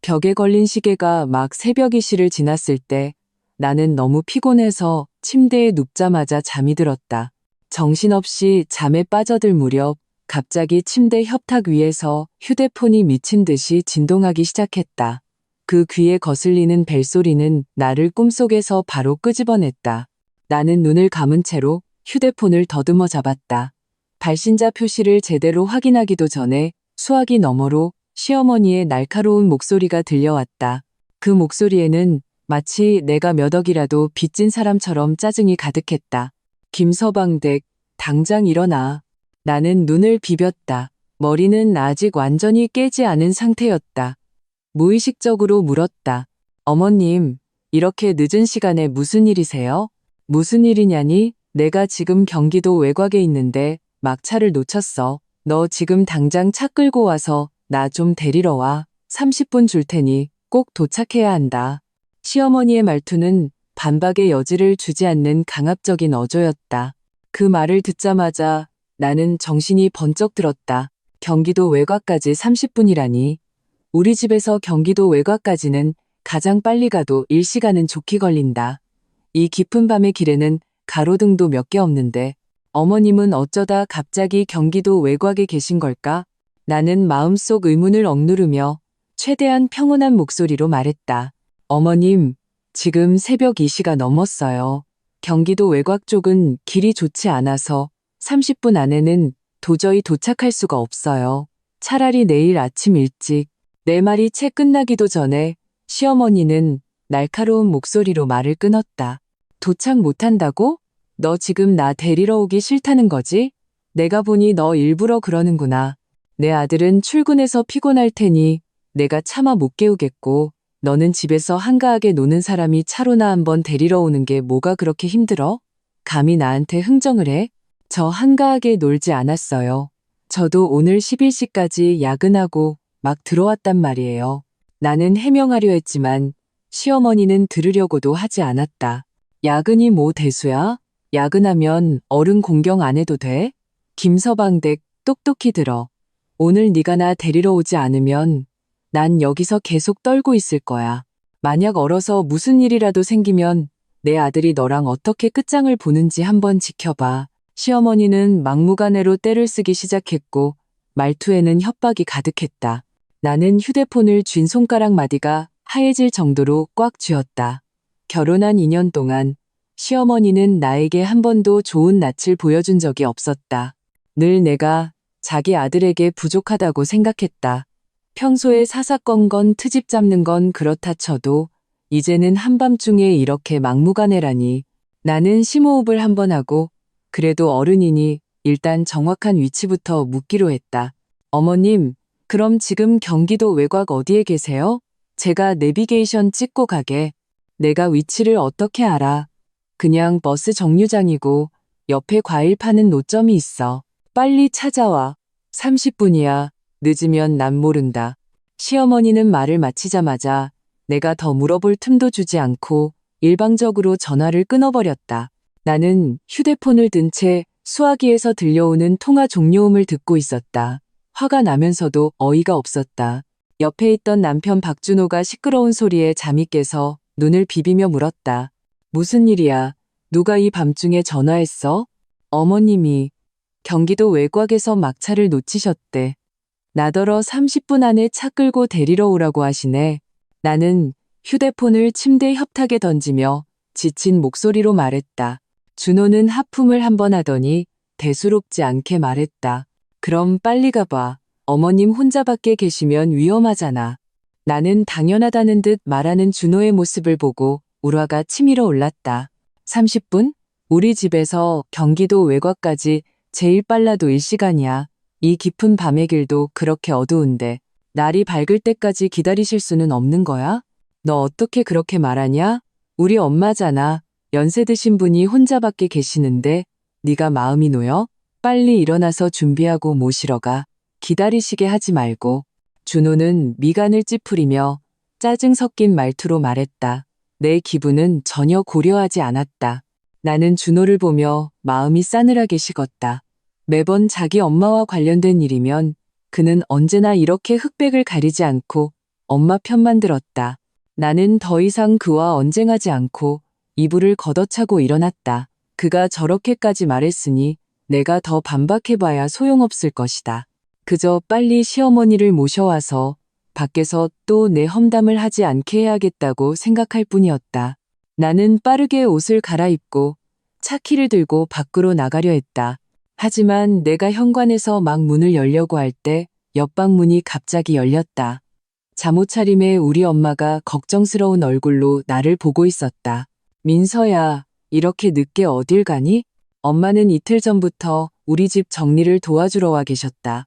벽에 걸린 시계가 막 새벽 2시를 지났을 때 나는 너무 피곤해서 침대에 눕자마자 잠이 들었다. 정신없이 잠에 빠져들 무렵 갑자기 침대 협탁 위에서 휴대폰이 미친 듯이 진동하기 시작했다. 그 귀에 거슬리는 벨소리는 나를 꿈속에서 바로 끄집어냈다. 나는 눈을 감은 채로 휴대폰을 더듬어 잡았다. 발신자 표시를 제대로 확인하기도 전에 수화기 너머로 시어머니의 날카로운 목소리가 들려왔다. 그 목소리에는 마치 내가 몇 억이라도 빚진 사람처럼 짜증이 가득했다. 김서방댁, 당장 일어나. 나는 눈을 비볐다. 머리는 아직 완전히 깨지 않은 상태였다. 무의식적으로 물었다. 어머님, 이렇게 늦은 시간에 무슨 일이세요? 무슨 일이냐니? 내가 지금 경기도 외곽에 있는데 막차를 놓쳤어. 너 지금 당장 차 끌고 와서 나 좀 데리러 와. 30분 줄 테니 꼭 도착해야 한다. 시어머니의 말투는 반박의 여지를 주지 않는 강압적인 어조였다. 그 말을 듣자마자 나는 정신이 번쩍 들었다. 경기도 외곽까지 30분이라니. 우리 집에서 경기도 외곽까지는 가장 빨리 가도 1시간은 좋게 걸린다. 이 깊은 밤의 길에는 가로등도 몇 개 없는데 어머님은 어쩌다 갑자기 경기도 외곽에 계신 걸까? 나는 마음속 의문을 억누르며 최대한 평온한 목소리로 말했다. 어머님, 지금 새벽 2시가 넘었어요. 경기도 외곽 쪽은 길이 좋지 않아서 30분 안에는 도저히 도착할 수가 없어요. 차라리 내일 아침 일찍. 내 말이 채 끝나기도 전에 시어머니는 날카로운 목소리로 말을 끊었다. 도착 못한다고? 너 지금 나 데리러 오기 싫다는 거지? 내가 보니 너 일부러 그러는구나. 내 아들은 출근해서 피곤할 테니 내가 차마 못 깨우겠고 너는 집에서 한가하게 노는 사람이 차로나 한번 데리러 오는 게 뭐가 그렇게 힘들어? 감히 나한테 흥정을 해? 저 한가하게 놀지 않았어요. 저도 오늘 11시까지 야근하고 막 들어왔단 말이에요. 나는 해명하려 했지만 시어머니는 들으려고도 하지 않았다. 야근이 뭐 대수야? 야근하면 어른 공경 안 해도 돼? 김서방댁 똑똑히 들어. 오늘 네가 나 데리러 오지 않으면 난 여기서 계속 떨고 있을 거야. 만약 얼어서 무슨 일이라도 생기면 내 아들이 너랑 어떻게 끝장을 보는지 한번 지켜봐. 시어머니는 막무가내로 떼를 쓰기 시작했고 말투에는 협박이 가득했다. 나는 휴대폰을 쥔 손가락 마디가 하얘질 정도로 꽉 쥐었다. 결혼한 2년 동안 시어머니는 나에게 한 번도 좋은 낯을 보여준 적이 없었다. 늘 내가 자기 아들에게 부족하다고 생각했다. 평소에 사사건건 트집 잡는 건 그렇다 쳐도 이제는 한밤중에 이렇게 막무가내라니. 나는 심호흡을 한번 하고 그래도 어른이니 일단 정확한 위치부터 묻기로 했다. 어머님, 그럼 지금 경기도 외곽 어디에 계세요? 제가 내비게이션 찍고 가게. 내가 위치를 어떻게 알아? 그냥 버스 정류장이고 옆에 과일 파는 노점이 있어. 빨리 찾아와. 30분이야. 늦으면 난 모른다. 시어머니는 말을 마치자마자 내가 더 물어볼 틈도 주지 않고 일방적으로 전화를 끊어버렸다. 나는 휴대폰을 든 채 수화기에서 들려오는 통화 종료음을 듣고 있었다. 화가 나면서도 어이가 없었다. 옆에 있던 남편 박준호가 시끄러운 소리에 잠이 깨서 눈을 비비며 물었다. 무슨 일이야? 누가 이 밤중에 전화했어? 어머님이 경기도 외곽에서 막차를 놓치셨대. 나더러 30분 안에 차 끌고 데리러 오라고 하시네. 나는 휴대폰을 침대 협탁에 던지며 지친 목소리로 말했다. 준호는 하품을 한번 하더니 대수롭지 않게 말했다. 그럼 빨리 가봐. 어머님 혼자밖에 계시면 위험하잖아. 나는 당연하다는 듯 말하는 준호의 모습을 보고 울화가 치밀어 올랐다. 30분? 우리 집에서 경기도 외곽까지 제일 빨라도 1시간이야. 이 깊은 밤의 길도 그렇게 어두운데 날이 밝을 때까지 기다리실 수는 없는 거야? 너 어떻게 그렇게 말하냐? 우리 엄마잖아. 연세 드신 분이 혼자밖에 계시는데 네가 마음이 놓여? 빨리 일어나서 준비하고 모시러 가. 기다리시게 하지 말고. 준호는 미간을 찌푸리며 짜증 섞인 말투로 말했다. 내 기분은 전혀 고려하지 않았다. 나는 준호를 보며 마음이 싸늘하게 식었다. 매번 자기 엄마와 관련된 일이면 그는 언제나 이렇게 흑백을 가리지 않고 엄마 편만 들었다. 나는 더 이상 그와 언쟁하지 않고 이불을 걷어차고 일어났다. 그가 저렇게까지 말했으니 내가 더 반박해봐야 소용없을 것이다. 그저 빨리 시어머니를 모셔와서 밖에서 또 내 험담을 하지 않게 해야겠다고 생각할 뿐이었다. 나는 빠르게 옷을 갈아입고 차키를 들고 밖으로 나가려 했다. 하지만 내가 현관에서 막 문을 열려고 할 때 옆방 문이 갑자기 열렸다. 잠옷차림에 우리 엄마가 걱정스러운 얼굴로 나를 보고 있었다. 민서야, 이렇게 늦게 어딜 가니? 엄마는 이틀 전부터 우리 집 정리를 도와주러 와 계셨다.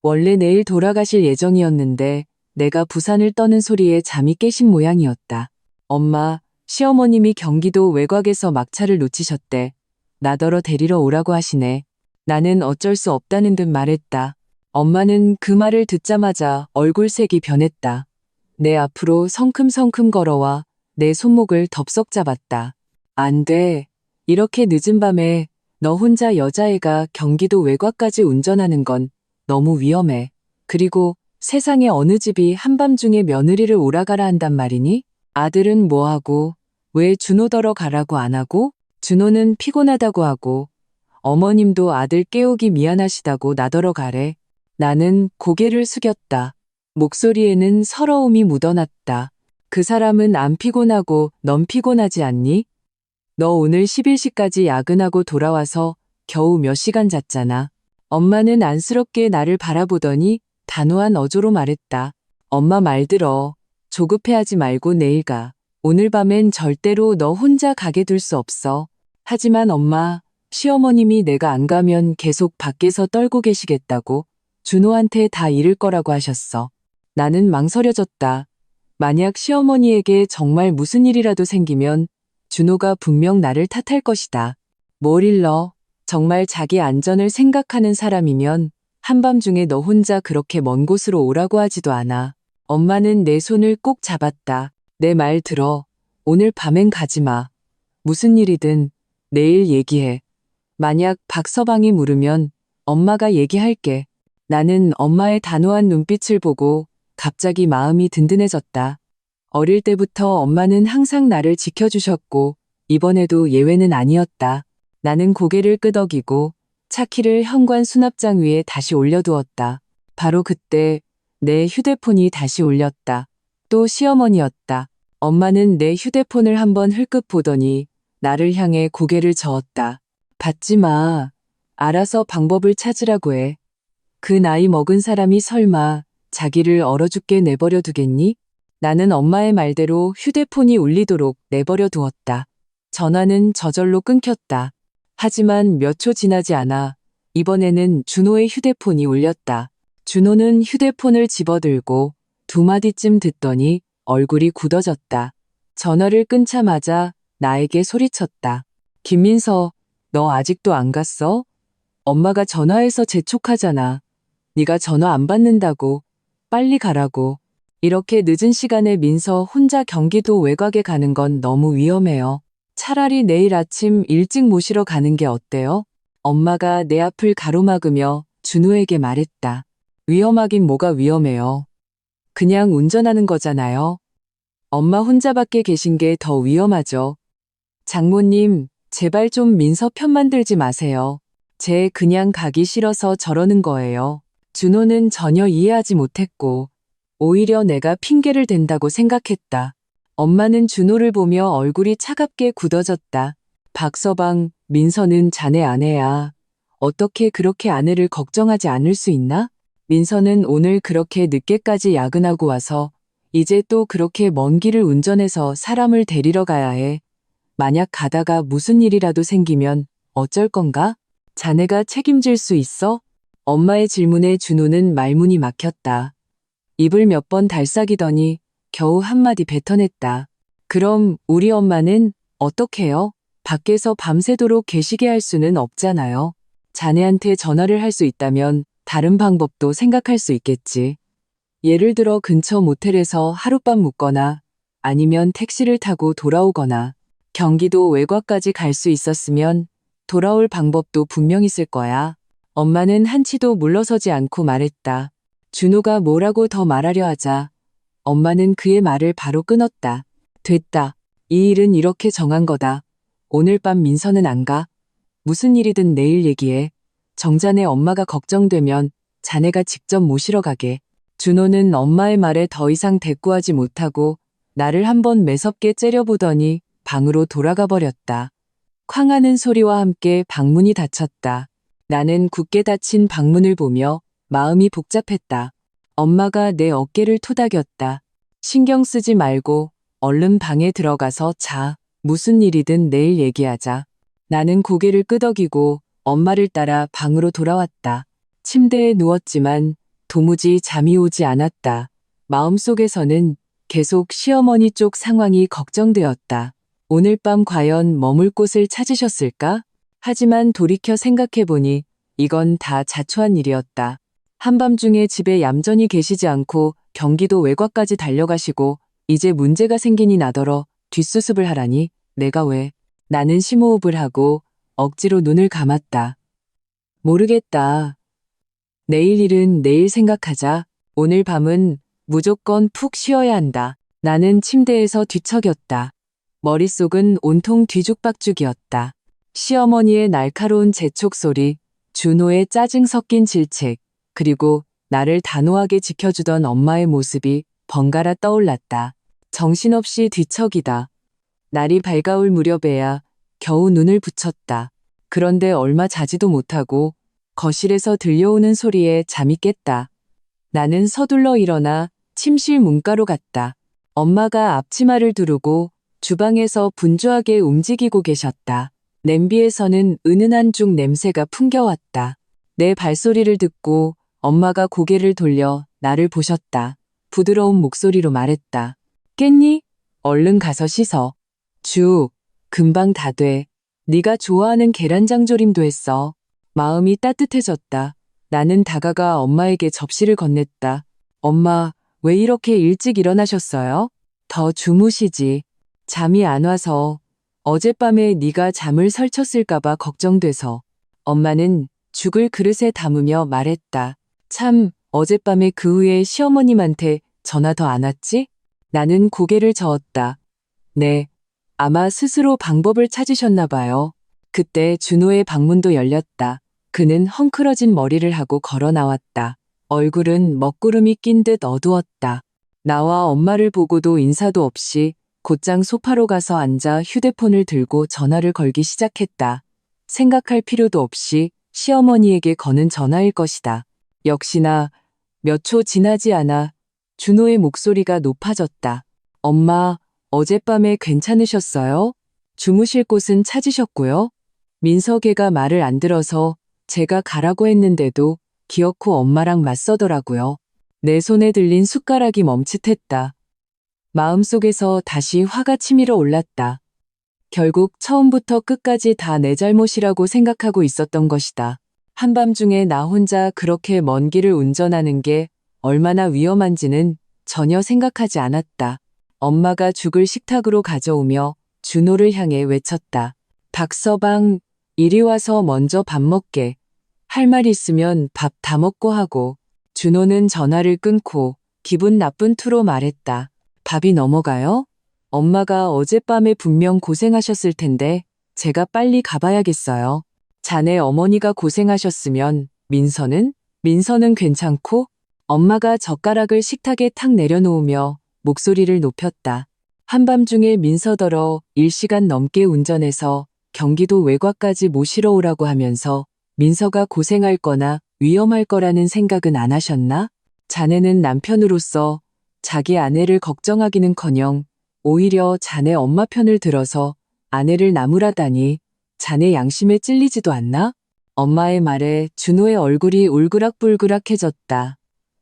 원래 내일 돌아가실 예정이었는데 내가 부산을 떠는 소리에 잠이 깨신 모양이었다. 엄마, 시어머님이 경기도 외곽에서 막차를 놓치셨대. 나더러 데리러 오라고 하시네. 나는 어쩔 수 없다는 듯 말했다. 엄마는 그 말을 듣자마자 얼굴색이 변했다. 내 앞으로 성큼성큼 걸어와 내 손목을 덥석 잡았다. 안 돼. 이렇게 늦은 밤에 너 혼자 여자애가 경기도 외곽까지 운전하는 건 너무 위험해. 그리고 세상에 어느 집이 한밤중에 며느리를 오라가라 한단 말이니? 아들은 뭐하고? 왜 준호더러 가라고 안 하고? 준호는 피곤하다고 하고 어머님도 아들 깨우기 미안하시다고 나더러 가래. 나는 고개를 숙였다. 목소리에는 서러움이 묻어났다. 그 사람은 안 피곤하고 넌 피곤하지 않니? 너 오늘 11시까지 야근하고 돌아와서 겨우 몇 시간 잤잖아. 엄마는 안쓰럽게 나를 바라보더니 단호한 어조로 말했다. 엄마 말 들어. 조급해하지 말고 내일 가. 오늘 밤엔 절대로 너 혼자 가게 둘 수 없어. 하지만 엄마, 시어머님이 내가 안 가면 계속 밖에서 떨고 계시겠다고 준호한테 다 잃을 거라고 하셨어. 나는 망설여졌다. 만약 시어머니에게 정말 무슨 일이라도 생기면 준호가 분명 나를 탓할 것이다. 뭘 일러? 정말 자기 안전을 생각하는 사람이면 한밤중에 너 혼자 그렇게 먼 곳으로 오라고 하지도 않아. 엄마는 내 손을 꼭 잡았다. 내 말 들어. 오늘 밤엔 가지 마. 무슨 일이든 내일 얘기해. 만약 박서방이 물으면 엄마가 얘기할게. 나는 엄마의 단호한 눈빛을 보고 갑자기 마음이 든든해졌다. 어릴 때부터 엄마는 항상 나를 지켜주셨고 이번에도 예외는 아니었다. 나는 고개를 끄덕이고 차키를 현관 수납장 위에 다시 올려두었다. 바로 그때 내 휴대폰이 다시 울렸다. 또 시어머니였다. 엄마는 내 휴대폰을 한번 흘끗 보더니 나를 향해 고개를 저었다. 받지 마. 알아서 방법을 찾으라고 해. 그 나이 먹은 사람이 설마 자기를 얼어 죽게 내버려 두겠니? 나는 엄마의 말대로 휴대폰이 울리도록 내버려 두었다. 전화는 저절로 끊겼다. 하지만 몇 초 지나지 않아 이번에는 준호의 휴대폰이 울렸다. 준호는 휴대폰을 집어들고 두 마디쯤 듣더니 얼굴이 굳어졌다. 전화를 끊자마자 나에게 소리쳤다. 김민서, 너 아직도 안 갔어? 엄마가 전화해서 재촉하잖아. 네가 전화 안 받는다고. 빨리 가라고. 이렇게 늦은 시간에 민서 혼자 경기도 외곽에 가는 건 너무 위험해요. 차라리 내일 아침 일찍 모시러 가는 게 어때요? 엄마가 내 앞을 가로막으며 준호에게 말했다. 위험하긴 뭐가 위험해요. 그냥 운전하는 거잖아요. 엄마 혼자밖에 계신 게 더 위험하죠. 장모님, 제발 좀 민서 편만 들지 마세요. 쟤 그냥 가기 싫어서 저러는 거예요. 준호는 전혀 이해하지 못했고 오히려 내가 핑계를 댄다고 생각했다. 엄마는 준호를 보며 얼굴이 차갑게 굳어졌다. 박서방, 민서는 자네 아내야. 어떻게 그렇게 아내를 걱정하지 않을 수 있나? 민서는 오늘 그렇게 늦게까지 야근하고 와서 이제 또 그렇게 먼 길을 운전해서 사람을 데리러 가야 해. 만약 가다가 무슨 일이라도 생기면 어쩔 건가? 자네가 책임질 수 있어? 엄마의 질문에 준호는 말문이 막혔다. 입을 몇 번 달싹이더니 겨우 한마디 뱉어냈다. 그럼 우리 엄마는 어떡해요? 밖에서 밤새도록 계시게 할 수는 없잖아요. 자네한테 전화를 할 수 있다면 다른 방법도 생각할 수 있겠지. 예를 들어 근처 모텔에서 하룻밤 묵거나 아니면 택시를 타고 돌아오거나 경기도 외곽까지 갈 수 있었으면 돌아올 방법도 분명 있을 거야. 엄마는 한치도 물러서지 않고 말했다. 준호가 뭐라고 더 말하려 하자 엄마는 그의 말을 바로 끊었다. 됐다. 이 일은 이렇게 정한 거다. 오늘 밤 민서는 안 가. 무슨 일이든 내일 얘기해. 정자네 엄마가 걱정되면 자네가 직접 모시러 가게. 준호는 엄마의 말에 더 이상 대꾸하지 못하고 나를 한번 매섭게 째려보더니 방으로 돌아가 버렸다. 쾅 하는 소리와 함께 방문이 닫혔다. 나는 굳게 닫힌 방문을 보며 마음이 복잡했다. 엄마가 내 어깨를 토닥였다. 신경 쓰지 말고 얼른 방에 들어가서 자. 무슨 일이든 내일 얘기하자. 나는 고개를 끄덕이고 엄마를 따라 방으로 돌아왔다. 침대에 누웠지만 도무지 잠이 오지 않았다. 마음속에서는 계속 시어머니 쪽 상황이 걱정되었다. 오늘 밤 과연 머물 곳을 찾으셨을까? 하지만 돌이켜 생각해보니 이건 다 자초한 일이었다. 한밤중에 집에 얌전히 계시지 않고 경기도 외곽까지 달려가시고 이제 문제가 생기니 나더러 뒷수습을 하라니 내가 왜. 나는 심호흡을 하고 억지로 눈을 감았다. 모르겠다. 내일 일은 내일 생각하자. 오늘 밤은 무조건 푹 쉬어야 한다. 나는 침대에서 뒤척였다. 머릿속은 온통 뒤죽박죽이었다. 시어머니의 날카로운 재촉 소리, 준호의 짜증 섞인 질책, 그리고 나를 단호하게 지켜주던 엄마의 모습이 번갈아 떠올랐다. 정신없이 뒤척이다. 날이 밝아올 무렵에야 겨우 눈을 붙였다. 그런데 얼마 자지도 못하고 거실에서 들려오는 소리에 잠이 깼다. 나는 서둘러 일어나 침실 문가로 갔다. 엄마가 앞치마를 두르고 주방에서 분주하게 움직이고 계셨다. 냄비에서는 은은한 죽 냄새가 풍겨왔다. 내 발소리를 듣고 엄마가 고개를 돌려 나를 보셨다. 부드러운 목소리로 말했다. 깼니? 얼른 가서 씻어. 죽, 금방 다 돼. 네가 좋아하는 계란장조림도 했어. 마음이 따뜻해졌다. 나는 다가가 엄마에게 접시를 건넸다. 엄마, 왜 이렇게 일찍 일어나셨어요? 더 주무시지. 잠이 안 와서. 어젯밤에 네가 잠을 설쳤을까봐 걱정돼서. 엄마는 죽을 그릇에 담으며 말했다. 참, 어젯밤에 그 후에 시어머님한테 전화 더 안 왔지? 나는 고개를 저었다. 네, 아마 스스로 방법을 찾으셨나 봐요. 그때 준호의 방문도 열렸다. 그는 헝클어진 머리를 하고 걸어 나왔다. 얼굴은 먹구름이 낀 듯 어두웠다. 나와 엄마를 보고도 인사도 없이 곧장 소파로 가서 앉아 휴대폰을 들고 전화를 걸기 시작했다. 생각할 필요도 없이 시어머니에게 거는 전화일 것이다. 역시나 몇 초 지나지 않아 준호의 목소리가 높아졌다. 엄마, 어젯밤에 괜찮으셨어요? 주무실 곳은 찾으셨고요? 민석이가 말을 안 들어서 제가 가라고 했는데도 기어코 엄마랑 맞서더라고요. 내 손에 들린 숟가락이 멈칫했다. 마음속에서 다시 화가 치밀어 올랐다. 결국 처음부터 끝까지 다 내 잘못이라고 생각하고 있었던 것이다. 한밤중에 나 혼자 그렇게 먼 길을 운전하는 게 얼마나 위험한지는 전혀 생각하지 않았다. 엄마가 죽을 식탁으로 가져오며 준호를 향해 외쳤다. 박서방, 이리 와서 먼저 밥 먹게. 할 말 있으면 밥 다 먹고 하고. 준호는 전화를 끊고 기분 나쁜 투로 말했다. 밥이 넘어가요? 엄마가 어젯밤에 분명 고생하셨을 텐데 제가 빨리 가봐야겠어요. 자네 어머니가 고생하셨으면 민서는? 민서는 괜찮고? 엄마가 젓가락을 식탁에 탁 내려놓으며 목소리를 높였다. 한밤중에 민서더러 1시간 넘게 운전해서 경기도 외곽까지 모시러 오라고 하면서 민서가 고생할 거나 위험할 거라는 생각은 안 하셨나? 자네는 남편으로서 자기 아내를 걱정하기는커녕 오히려 자네 엄마 편을 들어서 아내를 나무라다니 자네 양심에 찔리지도 않나? 엄마의 말에 준호의 얼굴이 울그락불그락해졌다.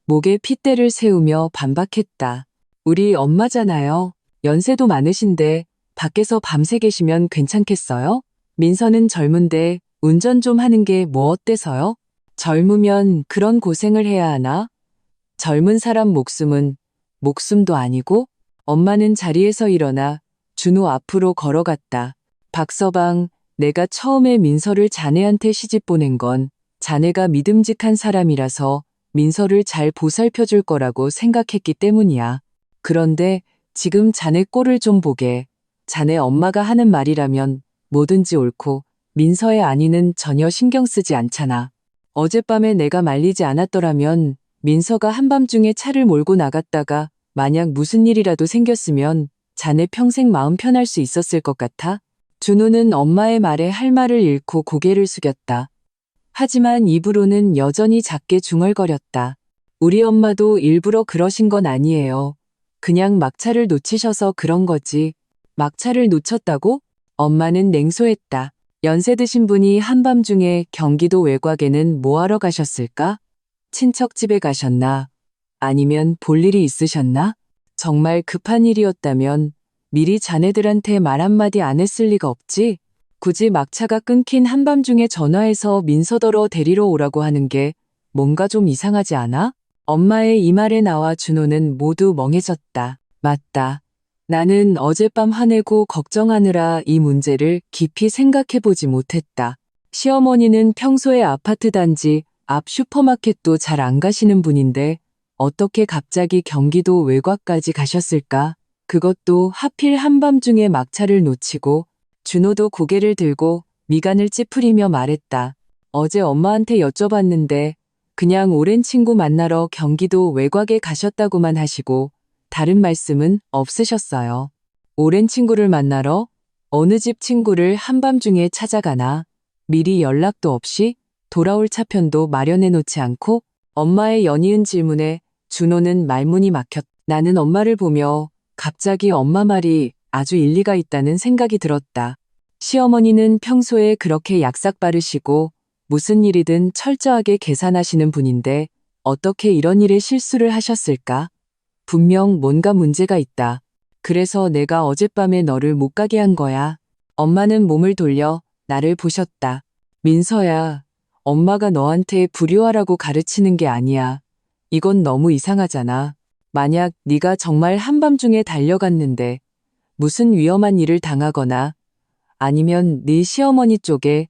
목에 핏대를 세우며 반박했다. 우리 엄마잖아요. 연세도 많으신데 밖에서 밤새 계시면 괜찮겠어요? 민서는 젊은데 운전 좀 하는 게 뭐 어때서요? 젊으면 그런 고생을 해야 하나? 젊은 사람 목숨은 목숨도 아니고? 엄마는 자리에서 일어나 준호 앞으로 걸어갔다. 박서방, 내가 처음에 민서를 자네한테 시집 보낸 건 자네가 믿음직한 사람이라서 민서를 잘 보살펴줄 거라고 생각했기 때문이야. 그런데 지금 자네 꼴을 좀 보게. 자네 엄마가 하는 말이라면 뭐든지 옳고 민서의 안위는 전혀 신경 쓰지 않잖아. 어젯밤에 내가 말리지 않았더라면 민서가 한밤중에 차를 몰고 나갔다가 만약 무슨 일이라도 생겼으면 자네 평생 마음 편할 수 있었을 것 같아? 준호는 엄마의 말에 할 말을 잃고 고개를 숙였다. 하지만 입으로는 여전히 작게 중얼거렸다. 우리 엄마도 일부러 그러신 건 아니에요. 그냥 막차를 놓치셔서 그런 거지. 막차를 놓쳤다고? 엄마는 냉소했다. 연세 드신 분이 한밤중에 경기도 외곽에는 뭐하러 가셨을까? 친척 집에 가셨나? 아니면 볼 일이 있으셨나? 정말 급한 일이었다면 미리 자네들한테 말 한마디 안 했을 리가 없지? 굳이 막차가 끊긴 한밤중에 전화해서 민서더러 데리러 오라고 하는 게 뭔가 좀 이상하지 않아? 엄마의 이 말에 나와 준호는 모두 멍해졌다. 맞다. 나는 어젯밤 화내고 걱정하느라 이 문제를 깊이 생각해보지 못했다. 시어머니는 평소에 아파트 단지 앞 슈퍼마켓도 잘 안 가시는 분인데 어떻게 갑자기 경기도 외곽까지 가셨을까? 그것도 하필 한밤중에 막차를 놓치고. 준호도 고개를 들고 미간을 찌푸리며 말했다. 어제 엄마한테 여쭤봤는데 그냥 오랜 친구 만나러 경기도 외곽에 가셨다고만 하시고 다른 말씀은 없으셨어요. 오랜 친구를 만나러? 어느 집 친구를 한밤중에 찾아가나? 미리 연락도 없이 돌아올 차편도 마련해 놓지 않고? 엄마의 연이은 질문에 준호는 말문이 막혔다. 나는 엄마를 보며 갑자기 엄마 말이 아주 일리가 있다는 생각이 들었다. 시어머니는 평소에 그렇게 약삭 빠르시고 무슨 일이든 철저하게 계산하시는 분인데 어떻게 이런 일에 실수를 하셨을까? 분명 뭔가 문제가 있다. 그래서 내가 어젯밤에 너를 못 가게 한 거야. 엄마는 몸을 돌려 나를 보셨다. 민서야, 엄마가 너한테 불효하라고 가르치는 게 아니야. 이건 너무 이상하잖아. 만약 네가 정말 한밤중에 달려갔는데 무슨 위험한 일을 당하거나 아니면 네 시어머니 쪽에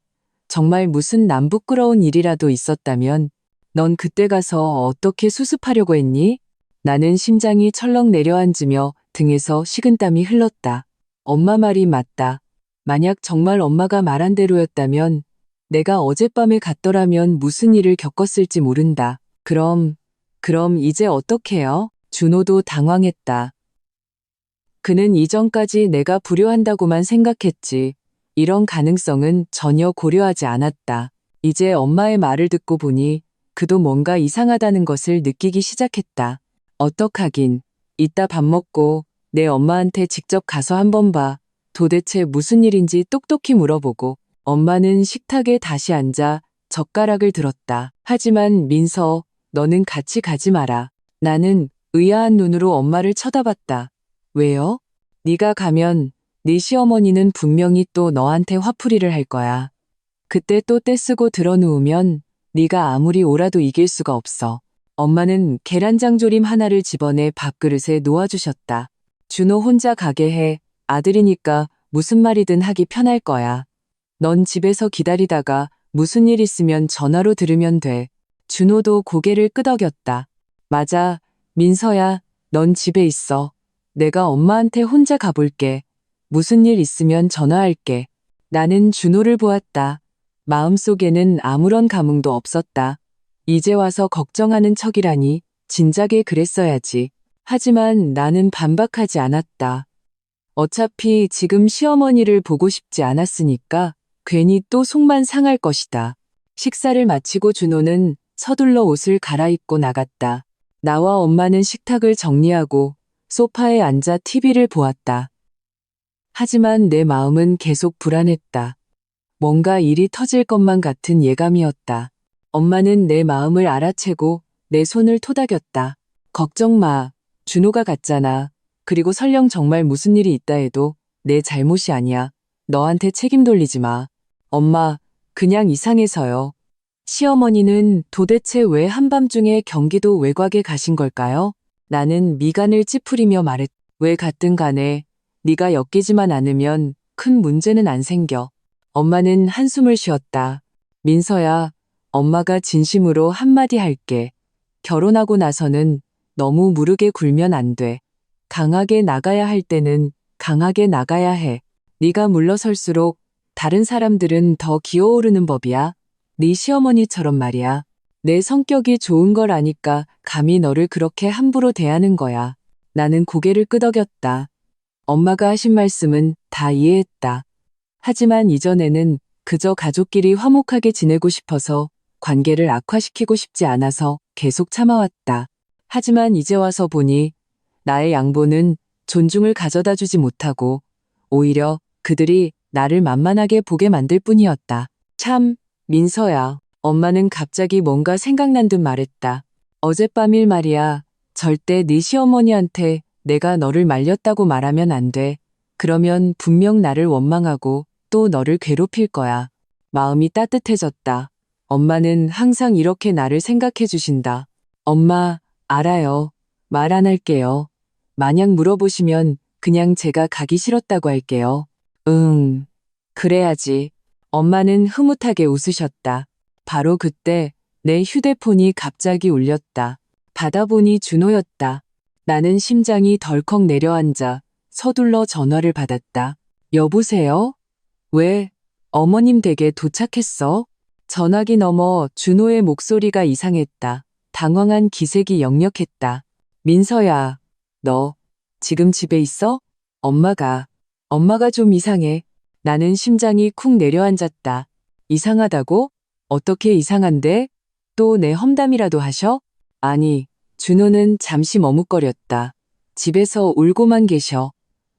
정말 무슨 남부끄러운 일이라도 있었다면 넌 그때 가서 어떻게 수습하려고 했니? 나는 심장이 철렁 내려앉으며 등에서 식은땀이 흘렀다. 엄마 말이 맞다. 만약 정말 엄마가 말한 대로였다면 내가 어젯밤에 갔더라면 무슨 일을 겪었을지 모른다. 그럼 이제 어떡해요? 준호도 당황했다. 그는 이전까지 내가 불효한다고만 생각했지. 이런 가능성은 전혀 고려하지 않았다. 이제 엄마의 말을 듣고 보니 그도 뭔가 이상하다는 것을 느끼기 시작했다. 어떡하긴. 이따 밥 먹고 내 엄마한테 직접 가서 한번 봐. 도대체 무슨 일인지 똑똑히 물어보고. 엄마는 식탁에 다시 앉아 젓가락을 들었다. 하지만 민서, 너는 같이 가지 마라. 나는 의아한 눈으로 엄마를 쳐다봤다. 왜요? 네가 가면 네 시어머니는 분명히 또 너한테 화풀이를 할 거야. 그때 또 떼쓰고 들어누우면 네가 아무리 오라도 이길 수가 없어. 엄마는 계란장조림 하나를 집어내 밥그릇에 놓아주셨다. 준호 혼자 가게 해. 아들이니까 무슨 말이든 하기 편할 거야. 넌 집에서 기다리다가 무슨 일 있으면 전화로 들으면 돼. 준호도 고개를 끄덕였다. 맞아. 민서야, 넌 집에 있어. 내가 엄마한테 혼자 가볼게. 무슨 일 있으면 전화할게. 나는 준호를 보았다. 마음속에는 아무런 감흥도 없었다. 이제 와서 걱정하는 척이라니 진작에 그랬어야지. 하지만 나는 반박하지 않았다. 어차피 지금 시어머니를 보고 싶지 않았으니까 괜히 또 속만 상할 것이다. 식사를 마치고 준호는 서둘러 옷을 갈아입고 나갔다. 나와 엄마는 식탁을 정리하고 소파에 앉아 TV를 보았다. 하지만 내 마음은 계속 불안했다. 뭔가 일이 터질 것만 같은 예감이었다. 엄마는 내 마음을 알아채고 내 손을 토닥였다. 걱정 마. 준호가 갔잖아. 그리고 설령 정말 무슨 일이 있다 해도 내 잘못이 아니야. 너한테 책임 돌리지 마. 엄마, 그냥 이상해서요. 시어머니는 도대체 왜 한밤중에 경기도 외곽에 가신 걸까요? 나는 미간을 찌푸리며 말했다. 왜 갔든 간에 네가 엮이지만 않으면 큰 문제는 안 생겨. 엄마는 한숨을 쉬었다. 민서야, 엄마가 진심으로 한마디 할게. 결혼하고 나서는 너무 무르게 굴면 안 돼. 강하게 나가야 할 때는 강하게 나가야 해. 네가 물러설수록 다른 사람들은 더 기어오르는 법이야. 네 시어머니처럼 말이야. 내 성격이 좋은 걸 아니까 감히 너를 그렇게 함부로 대하는 거야. 나는 고개를 끄덕였다. 엄마가 하신 말씀은 다 이해했다. 하지만 이전에는 그저 가족끼리 화목하게 지내고 싶어서 관계를 악화시키고 싶지 않아서 계속 참아왔다. 하지만 이제 와서 보니 나의 양보는 존중을 가져다 주지 못하고 오히려 그들이 나를 만만하게 보게 만들 뿐이었다. 참, 민서야. 엄마는 갑자기 뭔가 생각난 듯 말했다. 어젯밤일 말이야. 절대 네 시어머니한테 내가 너를 말렸다고 말하면 안 돼. 그러면 분명 나를 원망하고 또 너를 괴롭힐 거야. 마음이 따뜻해졌다. 엄마는 항상 이렇게 나를 생각해 주신다. 엄마, 알아요. 말 안 할게요. 만약 물어보시면 그냥 제가 가기 싫었다고 할게요. 그래야지. 엄마는 흐뭇하게 웃으셨다. 바로 그때 내 휴대폰이 갑자기 울렸다. 받아보니 준호였다. 나는 심장이 덜컥 내려앉아 서둘러 전화를 받았다. 여보세요? 왜? 어머님 댁에 도착했어? 전화기 너머 준호의 목소리가 이상했다. 당황한 기색이 역력했다. 민서야, 너 지금 집에 있어? 엄마가 좀 이상해. 나는 심장이 쿵 내려앉았다. 이상하다고? 어떻게 이상한데? 또 내 험담이라도 하셔? 아니, 준호는 잠시 머뭇거렸다. 집에서 울고만 계셔.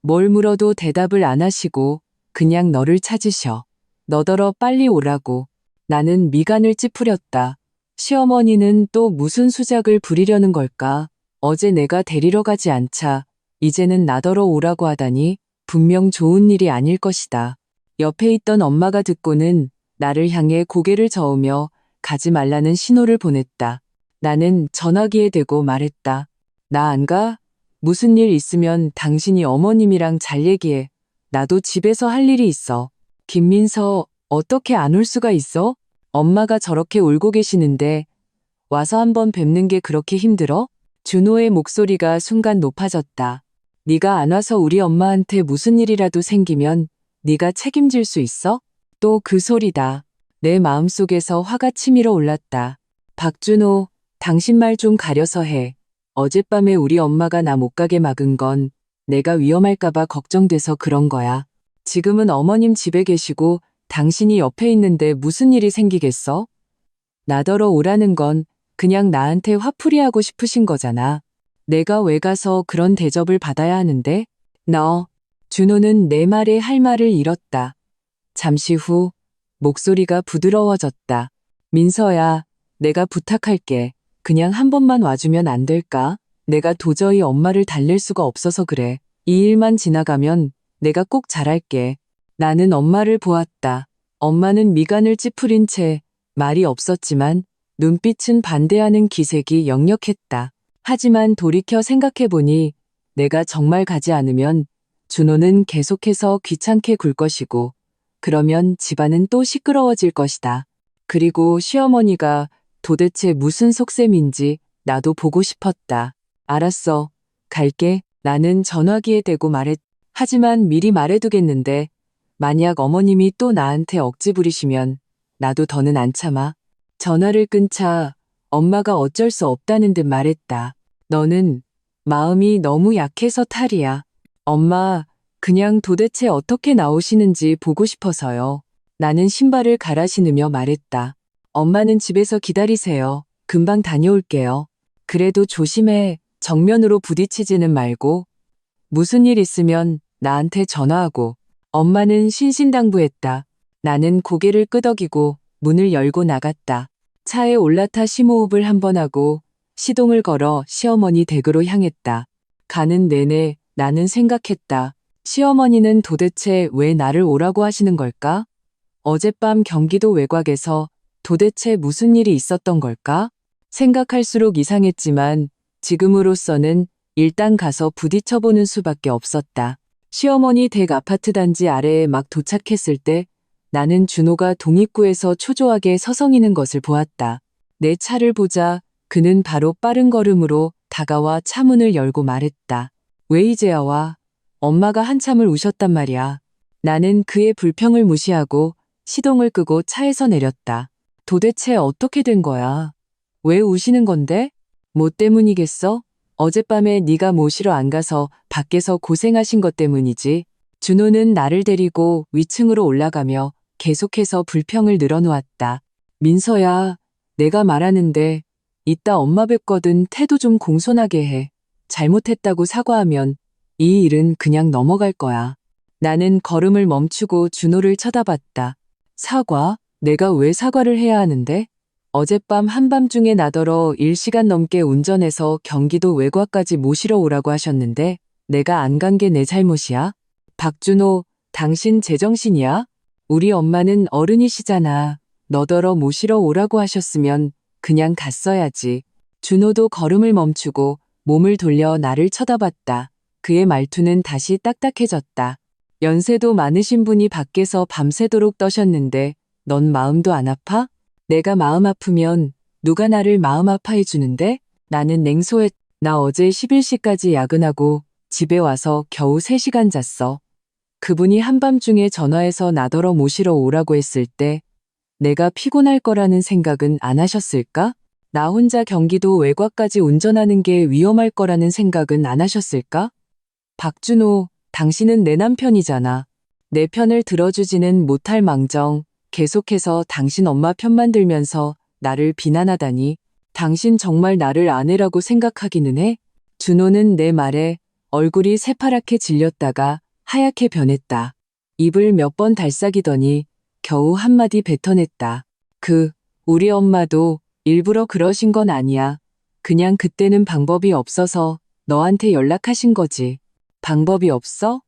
뭘 물어도 대답을 안 하시고 그냥 너를 찾으셔. 너더러 빨리 오라고. 나는 미간을 찌푸렸다. 시어머니는 또 무슨 수작을 부리려는 걸까? 어제 내가 데리러 가지 않자 이제는 나더러 오라고 하다니 분명 좋은 일이 아닐 것이다. 옆에 있던 엄마가 듣고는 나를 향해 고개를 저으며 가지 말라는 신호를 보냈다. 나는 전화기에 대고 말했다. 나 안 가? 무슨 일 있으면 당신이 어머님이랑 잘 얘기해. 나도 집에서 할 일이 있어. 김민서, 어떻게 안 올 수가 있어? 엄마가 저렇게 울고 계시는데 와서 한번 뵙는 게 그렇게 힘들어? 준호의 목소리가 순간 높아졌다. 네가 안 와서 우리 엄마한테 무슨 일이라도 생기면 네가 책임질 수 있어? 또 그 소리다. 내 마음속에서 화가 치밀어 올랐다. 박준호, 당신 말 좀 가려서 해. 어젯밤에 우리 엄마가 나 못 가게 막은 건 내가 위험할까봐 걱정돼서 그런 거야. 지금은 어머님 집에 계시고 당신이 옆에 있는데 무슨 일이 생기겠어? 나더러 오라는 건 그냥 나한테 화풀이하고 싶으신 거잖아. 내가 왜 가서 그런 대접을 받아야 하는데? 준호는 내 말에 할 말을 잃었다. 잠시 후 목소리가 부드러워졌다. 민서야, 내가 부탁할게. 그냥 한 번만 와주면 안 될까? 내가 도저히 엄마를 달랠 수가 없어서 그래. 이 일만 지나가면 내가 꼭 잘할게. 나는 엄마를 보았다. 엄마는 미간을 찌푸린 채 말이 없었지만 눈빛은 반대하는 기색이 역력했다. 하지만 돌이켜 생각해보니 내가 정말 가지 않으면 준호는 계속해서 귀찮게 굴 것이고 그러면 집안은 또 시끄러워질 것이다. 그리고 시어머니가 도대체 무슨 속셈인지 나도 보고 싶었다. 알았어. 갈게. 나는 전화기에 대고 하지만 미리 말해두겠는데 만약 어머님이 또 나한테 억지 부리시면 나도 더는 안 참아. 전화를 끊자 엄마가 어쩔 수 없다는 듯 말했다. 너는 마음이 너무 약해서 탈이야. 엄마, 그냥 도대체 어떻게 나오시는지 보고 싶어서요. 나는 신발을 갈아 신으며 말했다. 엄마는 집에서 기다리세요. 금방 다녀올게요. 그래도 조심해. 정면으로 부딪히지는 말고. 무슨 일 있으면 나한테 전화하고. 엄마는 신신당부했다. 나는 고개를 끄덕이고 문을 열고 나갔다. 차에 올라타 심호흡을 한번 하고 시동을 걸어 시어머니 댁으로 향했다. 가는 내내 나는 생각했다. 시어머니는 도대체 왜 나를 오라고 하시는 걸까? 어젯밤 경기도 외곽에서 도대체 무슨 일이 있었던 걸까? 생각할수록 이상했지만 지금으로서는 일단 가서 부딪혀보는 수밖에 없었다. 시어머니 댁 아파트 단지 아래에 막 도착했을 때 나는 준호가 동입구에서 초조하게 서성이는 것을 보았다. 내 차를 보자 그는 바로 빠른 걸음으로 다가와 차 문을 열고 말했다. 왜 이제야 와? 엄마가 한참을 우셨단 말이야. 나는 그의 불평을 무시하고 시동을 끄고 차에서 내렸다. 도대체 어떻게 된 거야? 왜 우시는 건데? 뭐 때문이겠어? 어젯밤에 네가 모시러 안 가서 밖에서 고생하신 것 때문이지. 준호는 나를 데리고 위층으로 올라가며 계속해서 불평을 늘어놓았다. 민서야, 내가 말하는데 이따 엄마 뵙거든 태도 좀 공손하게 해. 잘못했다고 사과하면 이 일은 그냥 넘어갈 거야. 나는 걸음을 멈추고 준호를 쳐다봤다. 사과? 내가 왜 사과를 해야 하는데? 어젯밤 한밤중에 나더러 1시간 넘게 운전해서 경기도 외곽까지 모시러 오라고 하셨는데 내가 안 간 게 내 잘못이야? 박준호, 당신 제정신이야? 우리 엄마는 어른이시잖아. 너더러 모시러 오라고 하셨으면 그냥 갔어야지. 준호도 걸음을 멈추고 몸을 돌려 나를 쳐다봤다. 그의 말투는 다시 딱딱해졌다. 연세도 많으신 분이 밖에서 밤새도록 떠셨는데 넌 마음도 안 아파? 내가 마음 아프면 누가 나를 마음 아파해 주는데? 나는 냉소했. 나 어제 11시까지 야근하고 집에 와서 겨우 3시간 잤어. 그분이 한밤중에 전화해서 나더러 모시러 오라고 했을 때 내가 피곤할 거라는 생각은 안 하셨을까? 나 혼자 경기도 외곽까지 운전하는 게 위험할 거라는 생각은 안 하셨을까? 박준호, 당신은 내 남편이잖아. 내 편을 들어주지는 못할 망정 계속해서 당신 엄마 편만 들면서 나를 비난하다니. 당신 정말 나를 아내라고 생각하기는 해? 준호는 내 말에 얼굴이 새파랗게 질렸다가 하얗게 변했다. 입을 몇 번 달싹이더니 겨우 한마디 뱉어냈다. 우리 엄마도 일부러 그러신 건 아니야. 그냥 그때는 방법이 없어서 너한테 연락하신 거지. 방법이 없어?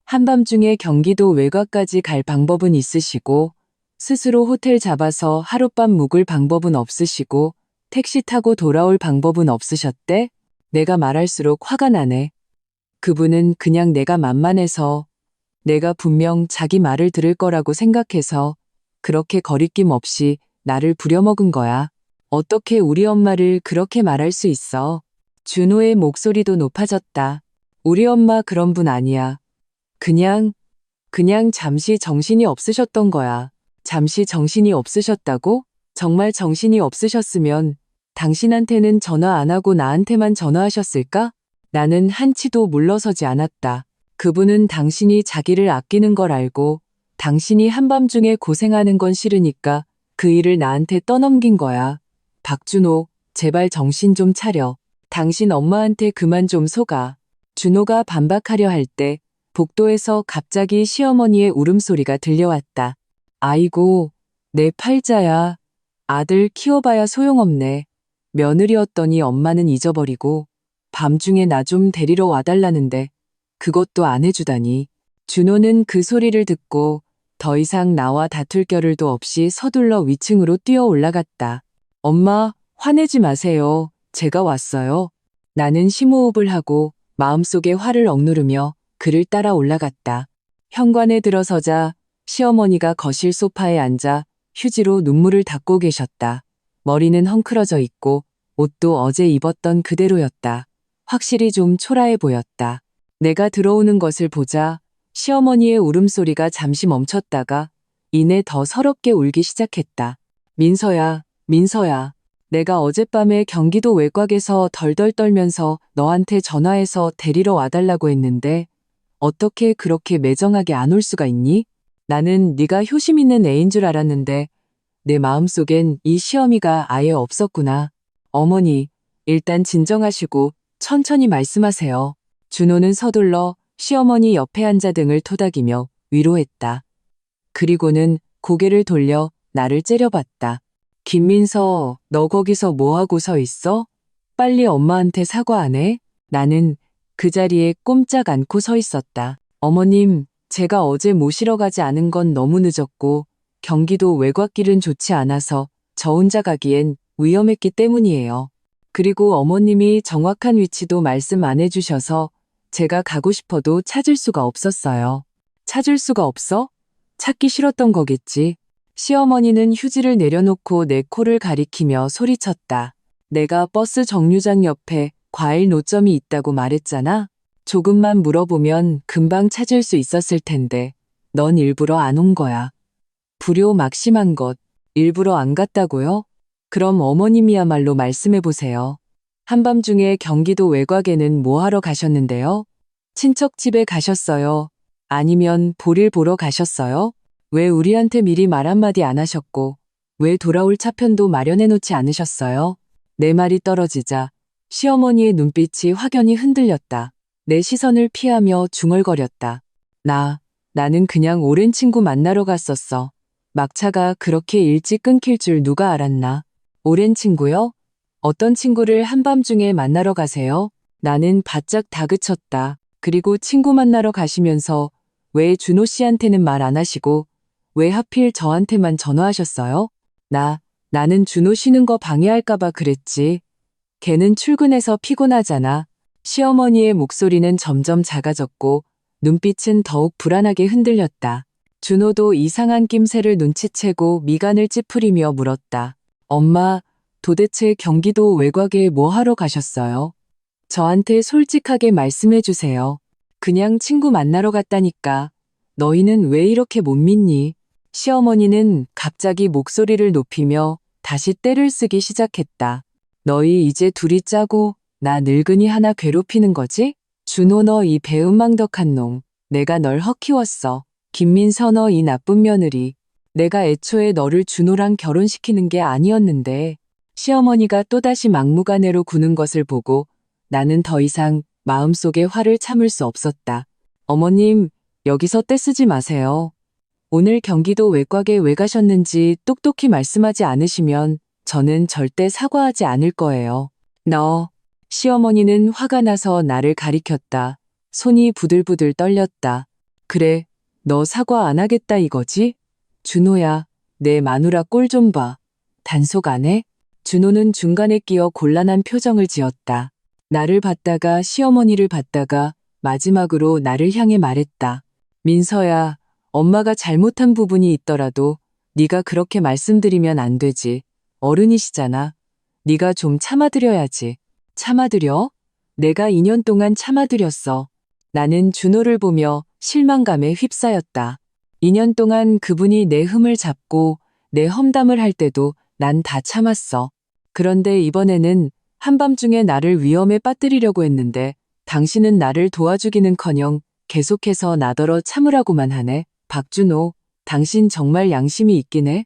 한밤중에 경기도 외곽까지 갈 방법은 있으시고 스스로 호텔 잡아서 하룻밤 묵을 방법은 없으시고 택시 타고 돌아올 방법은 없으셨대? 내가 말할수록 화가 나네. 그분은 그냥 내가 만만해서 내가 분명 자기 말을 들을 거라고 생각해서 그렇게 거리낌 없이 나를 부려먹은 거야. 어떻게 우리 엄마를 그렇게 말할 수 있어? 준호의 목소리도 높아졌다. 우리 엄마 그런 분 아니야. 그냥 잠시 정신이 없으셨던 거야. 잠시 정신이 없으셨다고? 정말 정신이 없으셨으면 당신한테는 전화 안 하고 나한테만 전화하셨을까? 나는 한치도 물러서지 않았다. 그분은 당신이 자기를 아끼는 걸 알고 당신이 한밤중에 고생하는 건 싫으니까 그 일을 나한테 떠넘긴 거야. 박준호, 제발 정신 좀 차려. 당신 엄마한테 그만 좀 속아. 준호가 반박하려 할 때 복도에서 갑자기 시어머니의 울음소리가 들려왔다. 아이고, 내 팔자야. 아들 키워봐야 소용없네. 며느리였더니 엄마는 잊어버리고 밤중에 나 좀 데리러 와달라는데 그것도 안 해주다니. 준호는 그 소리를 듣고 더 이상 나와 다툴 겨를도 없이 서둘러 위층으로 뛰어 올라갔다. 엄마, 화내지 마세요. 제가 왔어요. 나는 심호흡을 하고 마음속에 화를 억누르며 그를 따라 올라갔다. 현관에 들어서자 시어머니가 거실 소파에 앉아 휴지로 눈물을 닦고 계셨다. 머리는 헝클어져 있고 옷도 어제 입었던 그대로였다. 확실히 좀 초라해 보였다. 내가 들어오는 것을 보자 시어머니의 울음소리가 잠시 멈췄다가 이내 더 서럽게 울기 시작했다. 민서야, 민서야. 내가 어젯밤에 경기도 외곽에서 덜덜 떨면서 너한테 전화해서 데리러 와달라고 했는데 어떻게 그렇게 매정하게 안 올 수가 있니? 나는 네가 효심 있는 애인 줄 알았는데 내 마음속엔 이 시어미가 아예 없었구나. 어머니, 일단 진정하시고 천천히 말씀하세요. 준호는 서둘러 시어머니 옆에 앉아 등을 토닥이며 위로했다. 그리고는 고개를 돌려 나를 째려봤다. 김민서, 너 거기서 뭐하고 서 있어? 빨리 엄마한테 사과 안 해? 나는 그 자리에 꼼짝 않고 서 있었다. 어머님, 제가 어제 모시러 가지 않은 건 너무 늦었고 경기도 외곽길은 좋지 않아서 저 혼자 가기엔 위험했기 때문이에요. 그리고 어머님이 정확한 위치도 말씀 안 해주셔서 제가 가고 싶어도 찾을 수가 없었어요. 찾을 수가 없어? 찾기 싫었던 거겠지. 시어머니는 휴지를 내려놓고 내 코를 가리키며 소리쳤다. 내가 버스 정류장 옆에 과일 노점이 있다고 말했잖아. 조금만 물어보면 금방 찾을 수 있었을 텐데 넌 일부러 안 온 거야. 불효 막심한 것, 일부러 안 갔다고요? 그럼 어머님이야말로 말씀해 보세요. 한밤중에 경기도 외곽에는 뭐 하러 가셨는데요? 친척 집에 가셨어요? 아니면 볼일 보러 가셨어요? 왜 우리한테 미리 말 한마디 안 하셨고, 왜 돌아올 차편도 마련해 놓지 않으셨어요? 내 말이 떨어지자 시어머니의 눈빛이 확연히 흔들렸다. 내 시선을 피하며 중얼거렸다. 나는 그냥 오랜 친구 만나러 갔었어. 막차가 그렇게 일찍 끊길 줄 누가 알았나? 오랜 친구요? 어떤 친구를 한밤중에 만나러 가세요? 나는 바짝 다그쳤다. 그리고 친구 만나러 가시면서 왜 준호 씨한테는 말 안 하시고 왜 하필 저한테만 전화하셨어요? 나는 준호 쉬는 거 방해할까봐 그랬지. 걔는 출근해서 피곤하잖아. 시어머니의 목소리는 점점 작아졌고 눈빛은 더욱 불안하게 흔들렸다. 준호도 이상한 낌새를 눈치채고 미간을 찌푸리며 물었다. 엄마, 도대체 경기도 외곽에 뭐 하러 가셨어요? 저한테 솔직하게 말씀해 주세요. 그냥 친구 만나러 갔다니까. 너희는 왜 이렇게 못 믿니? 시어머니는 갑자기 목소리를 높이며 다시 떼를 쓰기 시작했다. 너희 이제 둘이 짜고 나 늙은이 하나 괴롭히는 거지? 준호 너 이 배은망덕한 놈. 내가 널 헛키웠어. 김민서 너 이 나쁜 며느리. 내가 애초에 너를 준호랑 결혼시키는 게 아니었는데. 시어머니가 또다시 막무가내로 구는 것을 보고 나는 더 이상 마음속에 화를 참을 수 없었다. 어머님, 여기서 떼쓰지 마세요. 오늘 경기도 외곽에 왜 가셨는지 똑똑히 말씀하지 않으시면 저는 절대 사과하지 않을 거예요. 시어머니는 화가 나서 나를 가리켰다. 손이 부들부들 떨렸다. 그래, 너 사과 안 하겠다 이거지? 준호야, 내 마누라 꼴 좀 봐. 단속 안 해? 준호는 중간에 끼어 곤란한 표정을 지었다. 나를 봤다가 시어머니를 봤다가 마지막으로 나를 향해 말했다. 민서야, 엄마가 잘못한 부분이 있더라도 네가 그렇게 말씀드리면 안 되지. 어른이시잖아. 네가 좀 참아드려야지. 참아드려? 내가 2년 동안 참아드렸어. 나는 준호를 보며 실망감에 휩싸였다. 2년 동안 그분이 내 흠을 잡고 내 험담을 할 때도 난 다 참았어. 그런데 이번에는 한밤중에 나를 위험에 빠뜨리려고 했는데 당신은 나를 도와주기는커녕 계속해서 나더러 참으라고만 하네. 박준호, 당신 정말 양심이 있긴 해?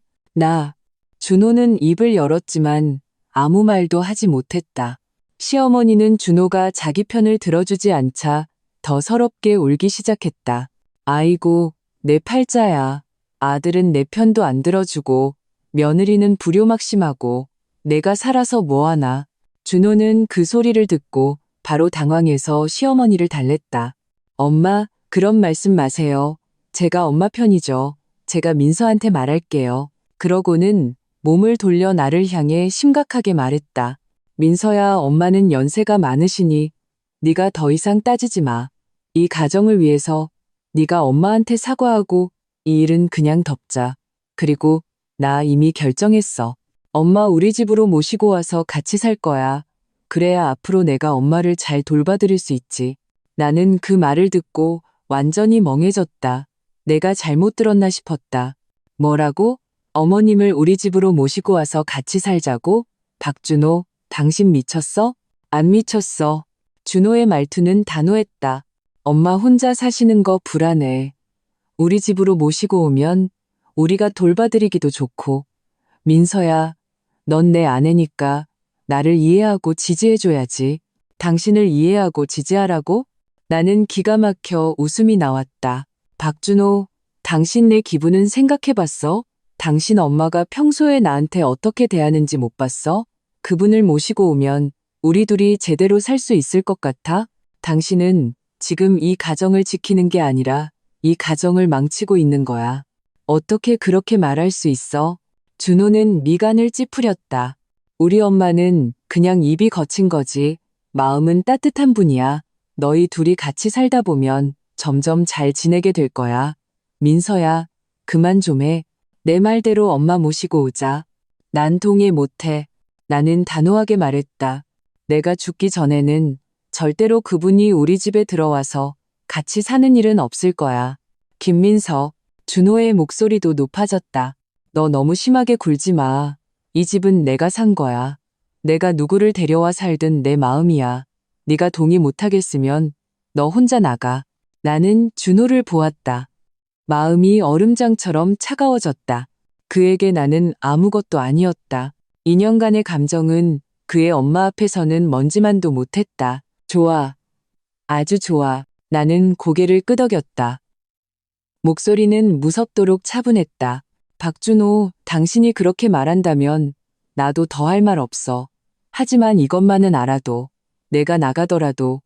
준호는 입을 열었지만 아무 말도 하지 못했다. 시어머니는 준호가 자기 편을 들어주지 않자 더 서럽게 울기 시작했다. 아이고, 내 팔자야. 아들은 내 편도 안 들어주고 며느리는 불효막심하고 내가 살아서 뭐하나. 준호는 그 소리를 듣고 바로 당황해서 시어머니를 달랬다. 엄마, 그런 말씀 마세요. 제가 엄마 편이죠. 제가 민서한테 말할게요. 그러고는 몸을 돌려 나를 향해 심각하게 말했다. 민서야, 엄마는 연세가 많으시니 네가 더 이상 따지지 마. 이 가정을 위해서 네가 엄마한테 사과하고 이 일은 그냥 덮자. 그리고 나 이미 결정했어. 엄마 우리 집으로 모시고 와서 같이 살 거야. 그래야 앞으로 내가 엄마를 잘 돌봐드릴 수 있지. 나는 그 말을 듣고 완전히 멍해졌다. 내가 잘못 들었나 싶었다. 뭐라고? 어머님을 우리 집으로 모시고 와서 같이 살자고? 박준호, 당신 미쳤어? 안 미쳤어. 준호의 말투는 단호했다. 엄마 혼자 사시는 거 불안해. 우리 집으로 모시고 오면 우리가 돌봐드리기도 좋고. 민서야, 넌 내 아내니까 나를 이해하고 지지해줘야지. 당신을 이해하고 지지하라고? 나는 기가 막혀 웃음이 나왔다. 박준호, 당신 내 기분은 생각해봤어? 당신 엄마가 평소에 나한테 어떻게 대하는지 못 봤어? 그분을 모시고 오면 우리 둘이 제대로 살 수 있을 것 같아? 당신은 지금 이 가정을 지키는 게 아니라 이 가정을 망치고 있는 거야. 어떻게 그렇게 말할 수 있어? 준호는 미간을 찌푸렸다. 우리 엄마는 그냥 입이 거친 거지. 마음은 따뜻한 분이야. 너희 둘이 같이 살다 보면 점점 잘 지내게 될 거야. 민서야, 그만 좀 해. 내 말대로 엄마 모시고 오자. 난 동의 못해. 나는 단호하게 말했다. 내가 죽기 전에는 절대로 그분이 우리 집에 들어와서 같이 사는 일은 없을 거야. 김민서, 준호의 목소리도 높아졌다. 너 너무 심하게 굴지 마. 이 집은 내가 산 거야. 내가 누구를 데려와 살든 내 마음이야. 네가 동의 못하겠으면 너 혼자 나가. 나는 준호를 보았다. 마음이 얼음장처럼 차가워졌다. 그에게 나는 아무것도 아니었다. 2년간의 감정은 그의 엄마 앞에서는 먼지만도 못했다. 좋아. 아주 좋아. 나는 고개를 끄덕였다. 목소리는 무섭도록 차분했다. 박준호, 당신이 그렇게 말한다면 나도 더 할 말 없어. 하지만 이것만은 알아도 내가 나가더라도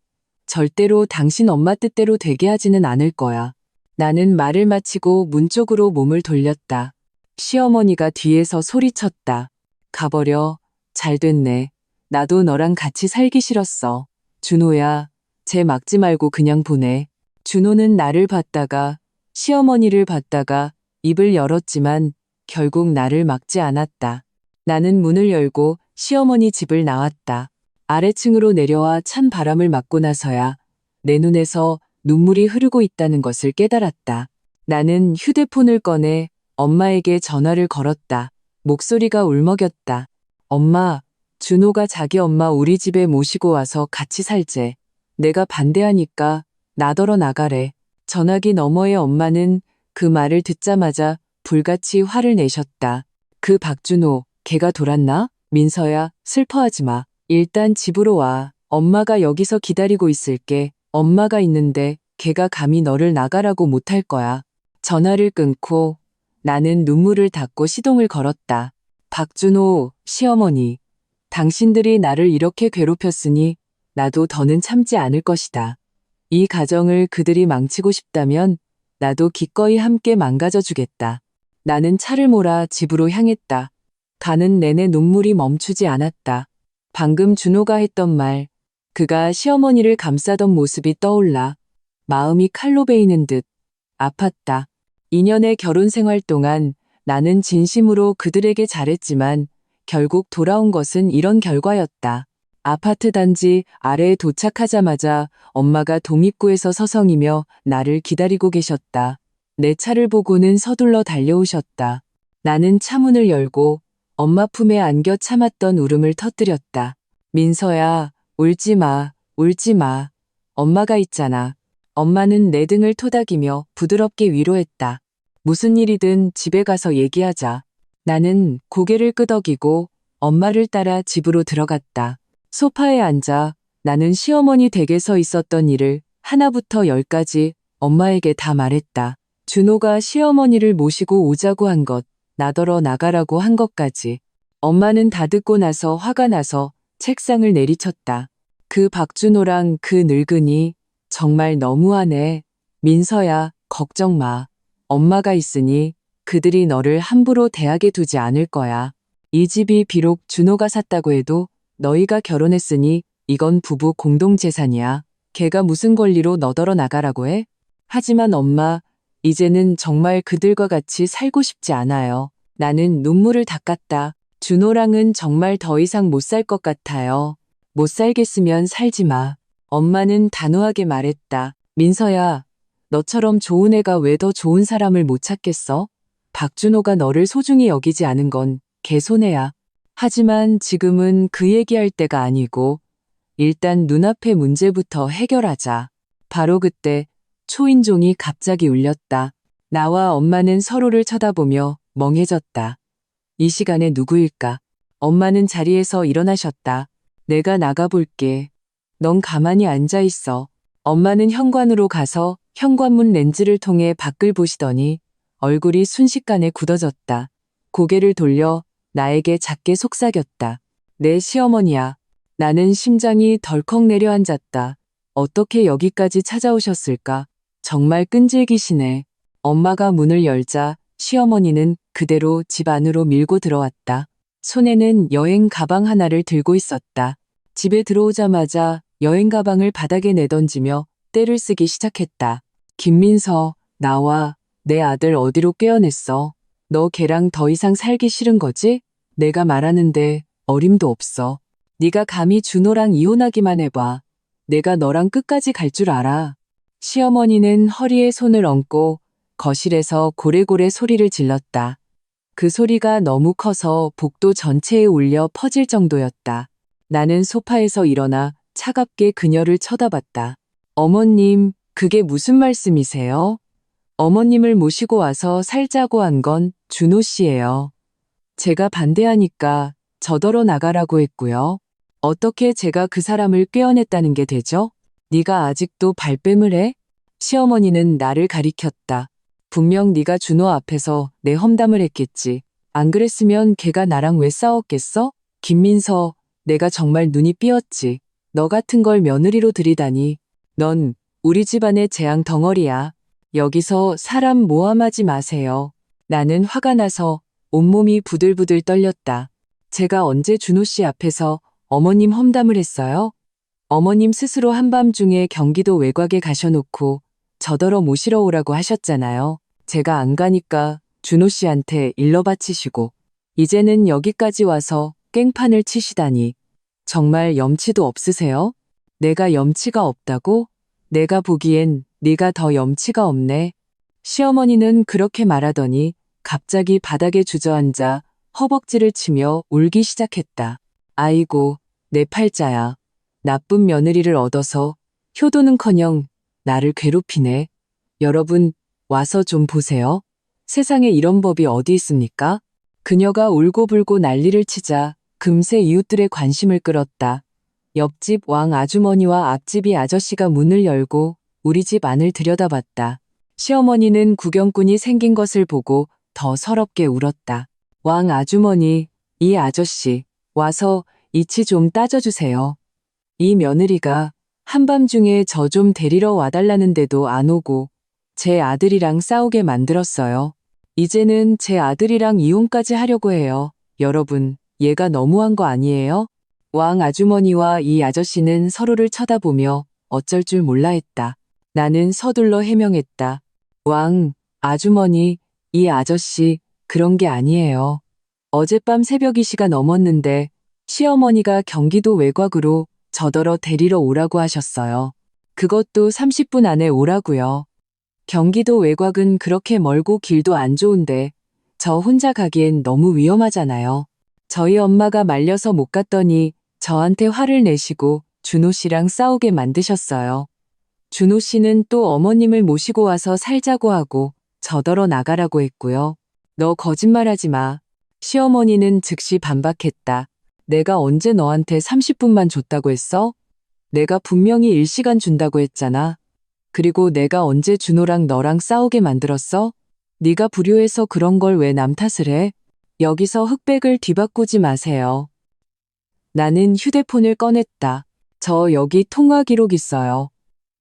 절대로 당신 엄마 뜻대로 되게 하지는 않을 거야. 나는 말을 마치고 문 쪽으로 몸을 돌렸다. 시어머니가 뒤에서 소리쳤다. 가버려. 잘 됐네. 나도 너랑 같이 살기 싫었어. 준호야, 쟤 막지 말고 그냥 보내. 준호는 나를 봤다가 시어머니를 봤다가 입을 열었지만 결국 나를 막지 않았다. 나는 문을 열고 시어머니 집을 나왔다. 아래층으로 내려와 찬 바람을 맞고 나서야 내 눈에서 눈물이 흐르고 있다는 것을 깨달았다. 나는 휴대폰을 꺼내 엄마에게 전화를 걸었다. 목소리가 울먹였다. 엄마, 준호가 자기 엄마 우리 집에 모시고 와서 같이 살재. 내가 반대하니까 나더러 나가래. 전화기 너머의 엄마는 그 말을 듣자마자 불같이 화를 내셨다. 그 박준호, 걔가 돌았나? 민서야, 슬퍼하지 마. 일단 집으로 와. 엄마가 여기서 기다리고 있을게. 엄마가 있는데 걔가 감히 너를 나가라고 못할 거야. 전화를 끊고 나는 눈물을 닦고 시동을 걸었다. 박준호, 시어머니. 당신들이 나를 이렇게 괴롭혔으니 나도 더는 참지 않을 것이다. 이 가정을 그들이 망치고 싶다면 나도 기꺼이 함께 망가져 주겠다. 나는 차를 몰아 집으로 향했다. 가는 내내 눈물이 멈추지 않았다. 방금 준호가 했던 말, 그가 시어머니를 감싸던 모습이 떠올라 마음이 칼로 베이는 듯 아팠다. 2년의 결혼 생활 동안 나는 진심으로 그들에게 잘했지만 결국 돌아온 것은 이런 결과였다. 아파트 단지 아래에 도착하자마자 엄마가 동입구에서 서성이며 나를 기다리고 계셨다. 내 차를 보고는 서둘러 달려오셨다. 나는 차문을 열고 엄마 품에 안겨 참았던 울음을 터뜨렸다. 민서야, 울지 마, 울지 마. 엄마가 있잖아. 엄마는 내 등을 토닥이며 부드럽게 위로했다. 무슨 일이든 집에 가서 얘기하자. 나는 고개를 끄덕이고 엄마를 따라 집으로 들어갔다. 소파에 앉아 나는 시어머니 댁에서 있었던 일을 하나부터 열까지 엄마에게 다 말했다. 준호가 시어머니를 모시고 오자고 한 것, 나더러 나가라고 한 것까지. 엄마는 다 듣고 나서 화가 나서 책상을 내리쳤다. 그 박준호랑 그 늙은이 정말 너무하네. 민서야, 걱정 마. 엄마가 있으니 그들이 너를 함부로 대하게 두지 않을 거야. 이 집이 비록 준호가 샀다고 해도 너희가 결혼했으니 이건 부부 공동재산이야. 걔가 무슨 권리로 너더러 나가라고 해? 하지만 엄마, 이제는 정말 그들과 같이 살고 싶지 않아요. 나는 눈물을 닦았다. 준호랑은 정말 더 이상 못 살 것 같아요. 못 살겠으면 살지 마. 엄마는 단호하게 말했다. 민서야, 너처럼 좋은 애가 왜 더 좋은 사람을 못 찾겠어? 박준호가 너를 소중히 여기지 않은 건 걔 손해야. 하지만 지금은 그 얘기할 때가 아니고 일단 눈앞의 문제부터 해결하자. 바로 그때 초인종이 갑자기 울렸다. 나와 엄마는 서로를 쳐다보며 멍해졌다. 이 시간에 누구일까? 엄마는 자리에서 일어나셨다. 내가 나가볼게. 넌 가만히 앉아 있어. 엄마는 현관으로 가서 현관문 렌즈를 통해 밖을 보시더니 얼굴이 순식간에 굳어졌다. 고개를 돌려 나에게 작게 속삭였다. 내 시어머니야. 나는 심장이 덜컥 내려앉았다. 어떻게 여기까지 찾아오셨을까? 정말 끈질기시네. 엄마가 문을 열자 시어머니는 그대로 집 안으로 밀고 들어왔다. 손에는 여행 가방 하나를 들고 있었다. 집에 들어오자마자 여행 가방을 바닥에 내던지며 떼를 쓰기 시작했다. 김민서, 나와. 내 아들 어디로 꿰어냈어? 너 걔랑 더 이상 살기 싫은 거지? 내가 말하는데 어림도 없어. 네가 감히 준호랑 이혼하기만 해봐. 내가 너랑 끝까지 갈 줄 알아. 시어머니는 허리에 손을 얹고 거실에서 고래고래 소리를 질렀다. 그 소리가 너무 커서 복도 전체에 울려 퍼질 정도였다. 나는 소파에서 일어나 차갑게 그녀를 쳐다봤다. 어머님, 그게 무슨 말씀이세요? 어머님을 모시고 와서 살자고 한 건 준호 씨예요. 제가 반대하니까 저더러 나가라고 했고요. 어떻게 제가 그 사람을 꿰어냈다는 게 되죠? 네가 아직도 발뺌을 해? 시어머니는 나를 가리켰다. 분명 네가 준호 앞에서 내 험담을 했겠지. 안 그랬으면 걔가 나랑 왜 싸웠겠어? 김민서, 내가 정말 눈이 삐었지. 너 같은 걸 며느리로 들이다니. 넌 우리 집안의 재앙 덩어리야. 여기서 사람 모함하지 마세요. 나는 화가 나서 온몸이 부들부들 떨렸다. 제가 언제 준호 씨 앞에서 어머님 험담을 했어요? 어머님 스스로 한밤중에 경기도 외곽에 가셔놓고 저더러 모시러 오라고 하셨잖아요. 제가 안 가니까 준호 씨한테 일러 바치시고 이제는 여기까지 와서 깽판을 치시다니. 정말 염치도 없으세요? 내가 염치가 없다고? 내가 보기엔 네가 더 염치가 없네. 시어머니는 그렇게 말하더니 갑자기 바닥에 주저앉아 허벅지를 치며 울기 시작했다. 아이고, 내 팔자야. 나쁜 며느리를 얻어서 효도는커녕 나를 괴롭히네. 여러분, 와서 좀 보세요. 세상에 이런 법이 어디 있습니까? 그녀가 울고불고 난리를 치자 금세 이웃들의 관심을 끌었다. 옆집 왕 아주머니와 앞집이 아저씨가 문을 열고 우리 집 안을 들여다봤다. 시어머니는 구경꾼이 생긴 것을 보고 더 서럽게 울었다. 왕 아주머니, 이 아저씨, 와서 이치 좀 따져주세요. 이 며느리가 한밤중에 저 좀 데리러 와달라는데도 안 오고 제 아들이랑 싸우게 만들었어요. 이제는 제 아들이랑 이혼까지 하려고 해요. 여러분, 얘가 너무한 거 아니에요? 왕 아주머니와 이 아저씨는 서로를 쳐다보며 어쩔 줄 몰라 했다. 나는 서둘러 해명했다. 왕, 아주머니, 이 아저씨, 그런 게 아니에요. 어젯밤 새벽 2시가 넘었는데 시어머니가 경기도 외곽으로 저더러 데리러 오라고 하셨어요. 그것도 30분 안에 오라고요. 경기도 외곽은 그렇게 멀고 길도 안 좋은데 저 혼자 가기엔 너무 위험하잖아요. 저희 엄마가 말려서 못 갔더니 저한테 화를 내시고 준호 씨랑 싸우게 만드셨어요. 준호 씨는 또 어머님을 모시고 와서 살자고 하고 저더러 나가라고 했고요. 너 거짓말하지 마. 시어머니는 즉시 반박했다. 내가 언제 너한테 30분만 줬다고 했어? 내가 분명히 1시간 준다고 했잖아. 그리고 내가 언제 준호랑 너랑 싸우게 만들었어? 네가 불효해서 그런 걸 왜 남 탓을 해? 여기서 흑백을 뒤바꾸지 마세요. 나는 휴대폰을 꺼냈다. 저 여기 통화 기록 있어요.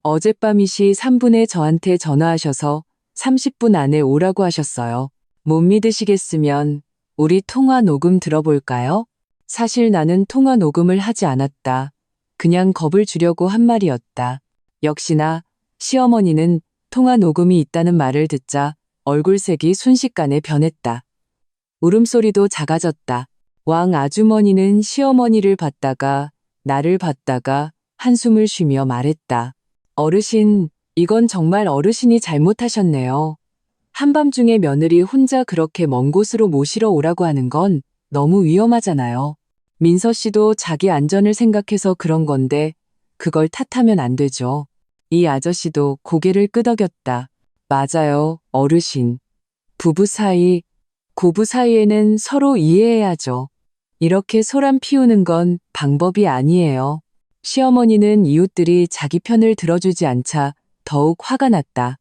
어젯밤 2시 3분에 저한테 전화하셔서 30분 안에 오라고 하셨어요. 못 믿으시겠으면 우리 통화 녹음 들어볼까요? 사실 나는 통화 녹음을 하지 않았다. 그냥 겁을 주려고 한 말이었다. 역시나 시어머니는 통화 녹음이 있다는 말을 듣자 얼굴색이 순식간에 변했다. 울음소리도 작아졌다. 왕 아주머니는 시어머니를 봤다가 나를 봤다가 한숨을 쉬며 말했다. 어르신, 이건 정말 어르신이 잘못하셨네요. 한밤중에 며느리 혼자 그렇게 먼 곳으로 모시러 오라고 하는 건 너무 위험하잖아요. 민서 씨도 자기 안전을 생각해서 그런 건데 그걸 탓하면 안 되죠. 이 아저씨도 고개를 끄덕였다. 맞아요, 어르신. 부부 사이, 고부 사이에는 서로 이해해야죠. 이렇게 소란 피우는 건 방법이 아니에요. 시어머니는 이웃들이 자기 편을 들어주지 않자 더욱 화가 났다.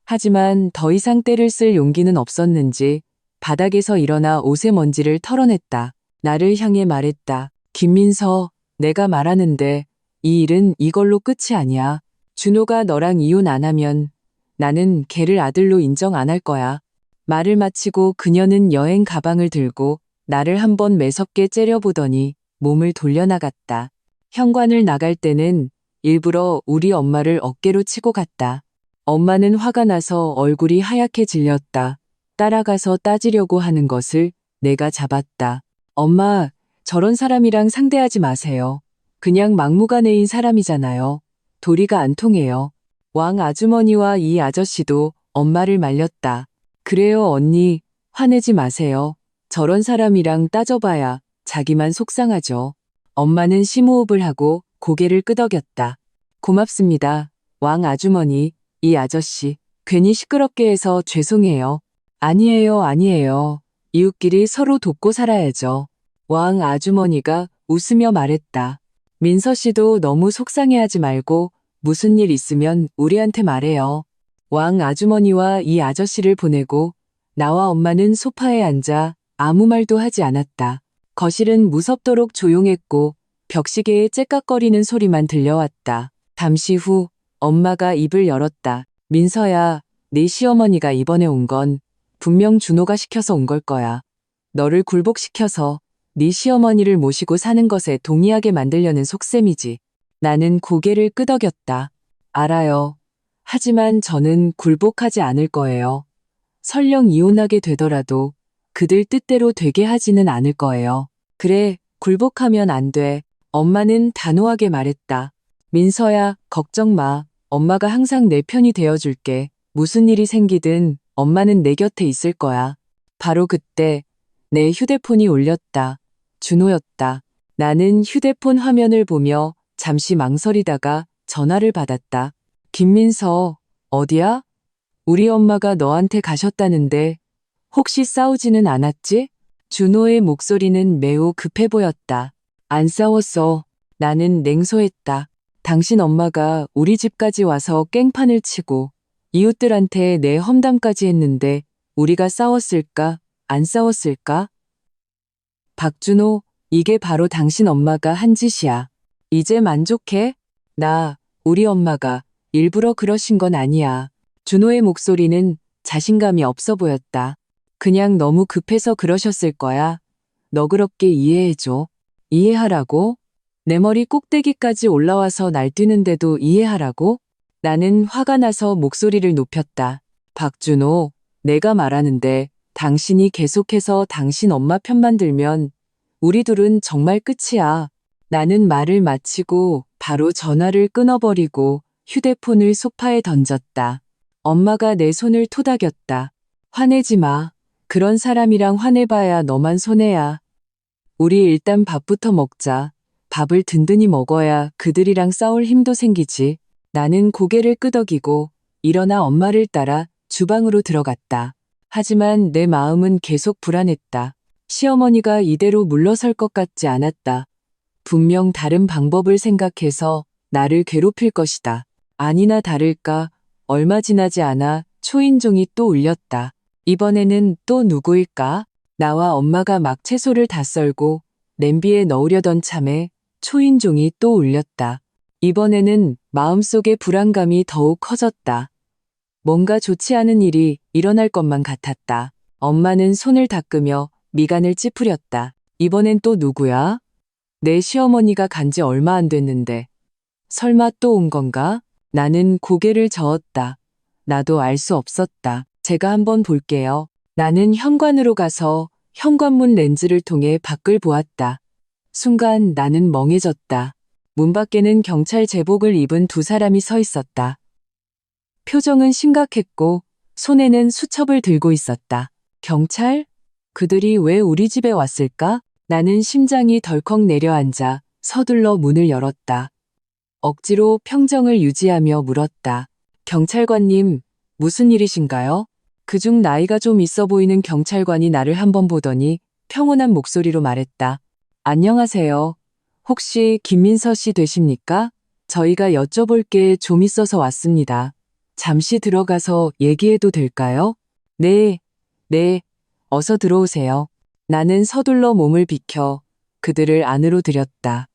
하지만 더 이상 때를 쓸 용기는 없었는지 바닥에서 일어나 옷의 먼지를 털어냈다. 나를 향해 말했다. 김민서, 내가 말하는데 이 일은 이걸로 끝이 아니야. 준호가 너랑 이혼 안 하면 나는 걔를 아들로 인정 안 할 거야. 말을 마치고 그녀는 여행 가방을 들고 나를 한번 매섭게 째려보더니 몸을 돌려나갔다. 현관을 나갈 때는 일부러 우리 엄마를 어깨로 치고 갔다. 엄마는 화가 나서 얼굴이 하얗게 질렸다. 따라가서 따지려고 하는 것을 내가 잡았다. 엄마, 저런 사람이랑 상대하지 마세요. 그냥 막무가내인 사람이잖아요. 도리가 안 통해요. 왕 아주머니와 이 아저씨도 엄마를 말렸다. 그래요, 언니. 화내지 마세요. 저런 사람이랑 따져봐야 자기만 속상하죠. 엄마는 심호흡을 하고 고개를 끄덕였다. 고맙습니다. 왕 아주머니, 이 아저씨. 괜히 시끄럽게 해서 죄송해요. 아니에요, 아니에요. 이웃끼리 서로 돕고 살아야죠. 왕 아주머니가 웃으며 말했다. 민서 씨도 너무 속상해하지 말고 무슨 일 있으면 우리한테 말해요. 왕 아주머니와 이 아저씨를 보내고 나와 엄마는 소파에 앉아 아무 말도 하지 않았다. 거실은 무섭도록 조용했고 벽시계의 째깍거리는 소리만 들려왔다. 잠시 후 엄마가 입을 열었다. 민서야, 네 시어머니가 이번에 온 건 분명 준호가 시켜서 온 걸 거야. 너를 굴복시켜서 네 시어머니를 모시고 사는 것에 동의하게 만들려는 속셈이지. 나는 고개를 끄덕였다. 알아요. 하지만 저는 굴복하지 않을 거예요. 설령 이혼하게 되더라도 그들 뜻대로 되게 하지는 않을 거예요. 그래, 굴복하면 안 돼. 엄마는 단호하게 말했다. 민서야, 걱정 마. 엄마가 항상 내 편이 되어줄게. 무슨 일이 생기든 엄마는 내 곁에 있을 거야. 바로 그때 내 휴대폰이 울렸다. 준호였다. 나는 휴대폰 화면을 보며 잠시 망설이다가 전화를 받았다. 김민서, 어디야? 우리 엄마가 너한테 가셨다는데 혹시 싸우지는 않았지? 준호의 목소리는 매우 급해 보였다. 안 싸웠어. 나는 냉소했다. 당신 엄마가 우리 집까지 와서 깽판을 치고 이웃들한테 내 험담까지 했는데 우리가 싸웠을까? 안 싸웠을까? 박준호, 이게 바로 당신 엄마가 한 짓이야. 이제 만족해? 우리 엄마가 일부러 그러신 건 아니야. 준호의 목소리는 자신감이 없어 보였다. 그냥 너무 급해서 그러셨을 거야. 너그럽게 이해해줘. 이해하라고? 내 머리 꼭대기까지 올라와서 날뛰는데도 이해하라고? 나는 화가 나서 목소리를 높였다. 박준호, 내가 말하는데 당신이 계속해서 당신 엄마 편만 들면 우리 둘은 정말 끝이야. 나는 말을 마치고 바로 전화를 끊어버리고 휴대폰을 소파에 던졌다. 엄마가 내 손을 토닥였다. 화내지 마. 그런 사람이랑 화내봐야 너만 손해야. 우리 일단 밥부터 먹자. 밥을 든든히 먹어야 그들이랑 싸울 힘도 생기지. 나는 고개를 끄덕이고 일어나 엄마를 따라 주방으로 들어갔다. 하지만 내 마음은 계속 불안했다. 시어머니가 이대로 물러설 것 같지 않았다. 분명 다른 방법을 생각해서 나를 괴롭힐 것이다. 아니나 다를까 얼마 지나지 않아 초인종이 또 울렸다. 이번에는 또 누구일까? 나와 엄마가 막 채소를 다 썰고 냄비에 넣으려던 참에 초인종이 또 울렸다. 이번에는 마음속의 불안감이 더욱 커졌다. 뭔가 좋지 않은 일이 일어날 것만 같았다. 엄마는 손을 닦으며 미간을 찌푸렸다. 이번엔 또 누구야? 내 시어머니가 간지 얼마 안 됐는데. 설마 또 온 건가? 나는 고개를 저었다. 나도 알 수 없었다. 제가 한번 볼게요. 나는 현관으로 가서 현관문 렌즈를 통해 밖을 보았다. 순간 나는 멍해졌다. 문 밖에는 경찰 제복을 입은 두 사람이 서 있었다. 표정은 심각했고 손에는 수첩을 들고 있었다. 경찰? 그들이 왜 우리 집에 왔을까? 나는 심장이 덜컥 내려앉아 서둘러 문을 열었다. 억지로 평정을 유지하며 물었다. 경찰관님, 무슨 일이신가요? 그중 나이가 좀 있어 보이는 경찰관이 나를 한번 보더니 평온한 목소리로 말했다. 안녕하세요. 혹시 김민서 씨 되십니까? 저희가 여쭤볼 게 좀 있어서 왔습니다. 잠시 들어가서 얘기해도 될까요? 네, 어서 들어오세요. 나는 서둘러 몸을 비켜 그들을 안으로 들였다.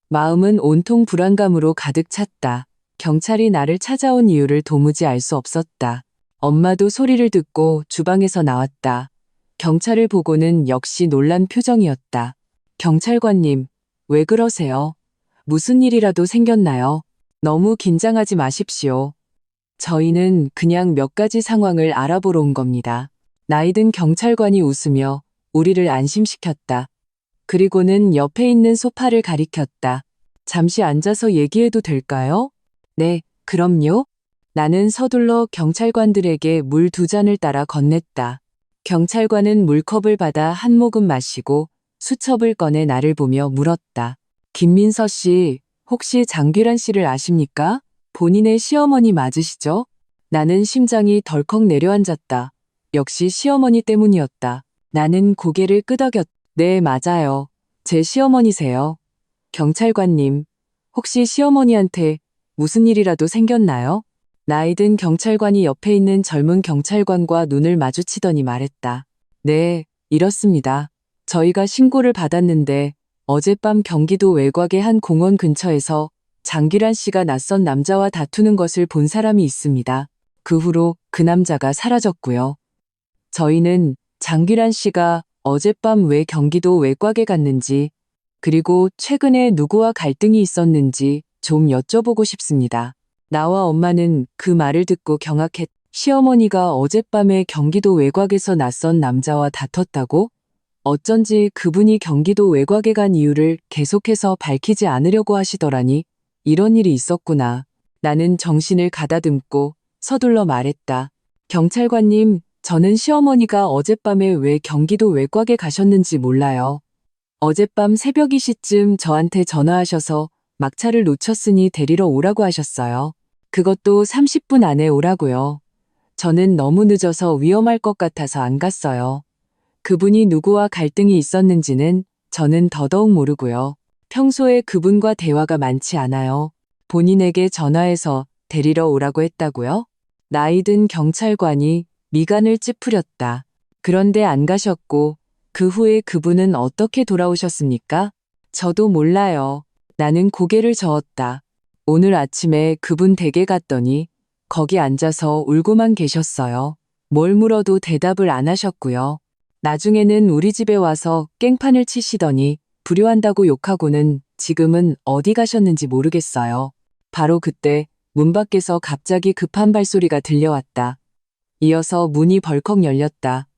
마음은 온통 불안감으로 가득 찼다. 경찰이 나를 찾아온 이유를 도무지 알 수 없었다. 엄마도 소리를 듣고 주방에서 나왔다. 경찰을 보고는 역시 놀란 표정이었다. 경찰관님, 왜 그러세요? 무슨 일이라도 생겼나요? 너무 긴장하지 마십시오. 저희는 그냥 몇 가지 상황을 알아보러 온 겁니다. 나이든 경찰관이 웃으며 우리를 안심시켰다. 그리고는 옆에 있는 소파를 가리켰다. 잠시 앉아서 얘기해도 될까요? 네, 그럼요. 나는 서둘러 경찰관들에게 물 2잔을 따라 건넸다. 경찰관은 물컵을 받아 한 모금 마시고 수첩을 꺼내 나를 보며 물었다. 김민서 씨, 혹시 장귀란 씨를 아십니까? 본인의 시어머니 맞으시죠? 나는 심장이 덜컥 내려앉았다. 역시 시어머니 때문이었다. 나는 고개를 끄덕였. 네, 맞아요. 제 시어머니세요. 경찰관님, 혹시 시어머니한테 무슨 일이라도 생겼나요? 나이 든 경찰관이 옆에 있는 젊은 경찰관과 눈을 마주치더니 말했다. 네, 이렇습니다. 저희가 신고를 받았는데 어젯밤 경기도 외곽의 한 공원 근처에서 장기란 씨가 낯선 남자와 다투는 것을 본 사람이 있습니다. 그 후로 그 남자가 사라졌고요. 저희는 장기란 씨가 어젯밤 왜 경기도 외곽에 갔는지, 그리고 최근에 누구와 갈등이 있었는지 좀 여쭤보고 싶습니다. 나와 엄마는 그 말을 듣고 경악했. 시어머니가 어젯밤에 경기도 외곽에서 낯선 남자와 다퉜다고? 어쩐지 그분이 경기도 외곽에 간 이유를 계속해서 밝히지 않으려고 하시더라니. 이런 일이 있었구나. 나는 정신을 가다듬고 서둘러 말했다. 경찰관님, 저는 시어머니가 어젯밤에 왜 경기도 외곽에 가셨는지 몰라요. 어젯밤 새벽 2시쯤 저한테 전화하셔서 막차를 놓쳤으니 데리러 오라고 하셨어요. 그것도 30분 안에 오라고요. 저는 너무 늦어서 위험할 것 같아서 안 갔어요. 그분이 누구와 갈등이 있었는지는 저는 더더욱 모르고요. 평소에 그분과 대화가 많지 않아요. 본인에게 전화해서 데리러 오라고 했다고요? 나이 든 경찰관이 미간을 찌푸렸다. 그런데 안 가셨고 그 후에 그분은 어떻게 돌아오셨습니까? 저도 몰라요. 나는 고개를 저었다. 오늘 아침에 그분 댁에 갔더니 거기 앉아서 울고만 계셨어요. 뭘 물어도 대답을 안 하셨고요. 나중에는 우리 집에 와서 깽판을 치시더니 불효한다고 욕하고는 지금은 어디 가셨는지 모르겠어요. 바로 그때 문 밖에서 갑자기 급한 발소리가 들려왔다. 이어서 문이 벌컥 열렸다.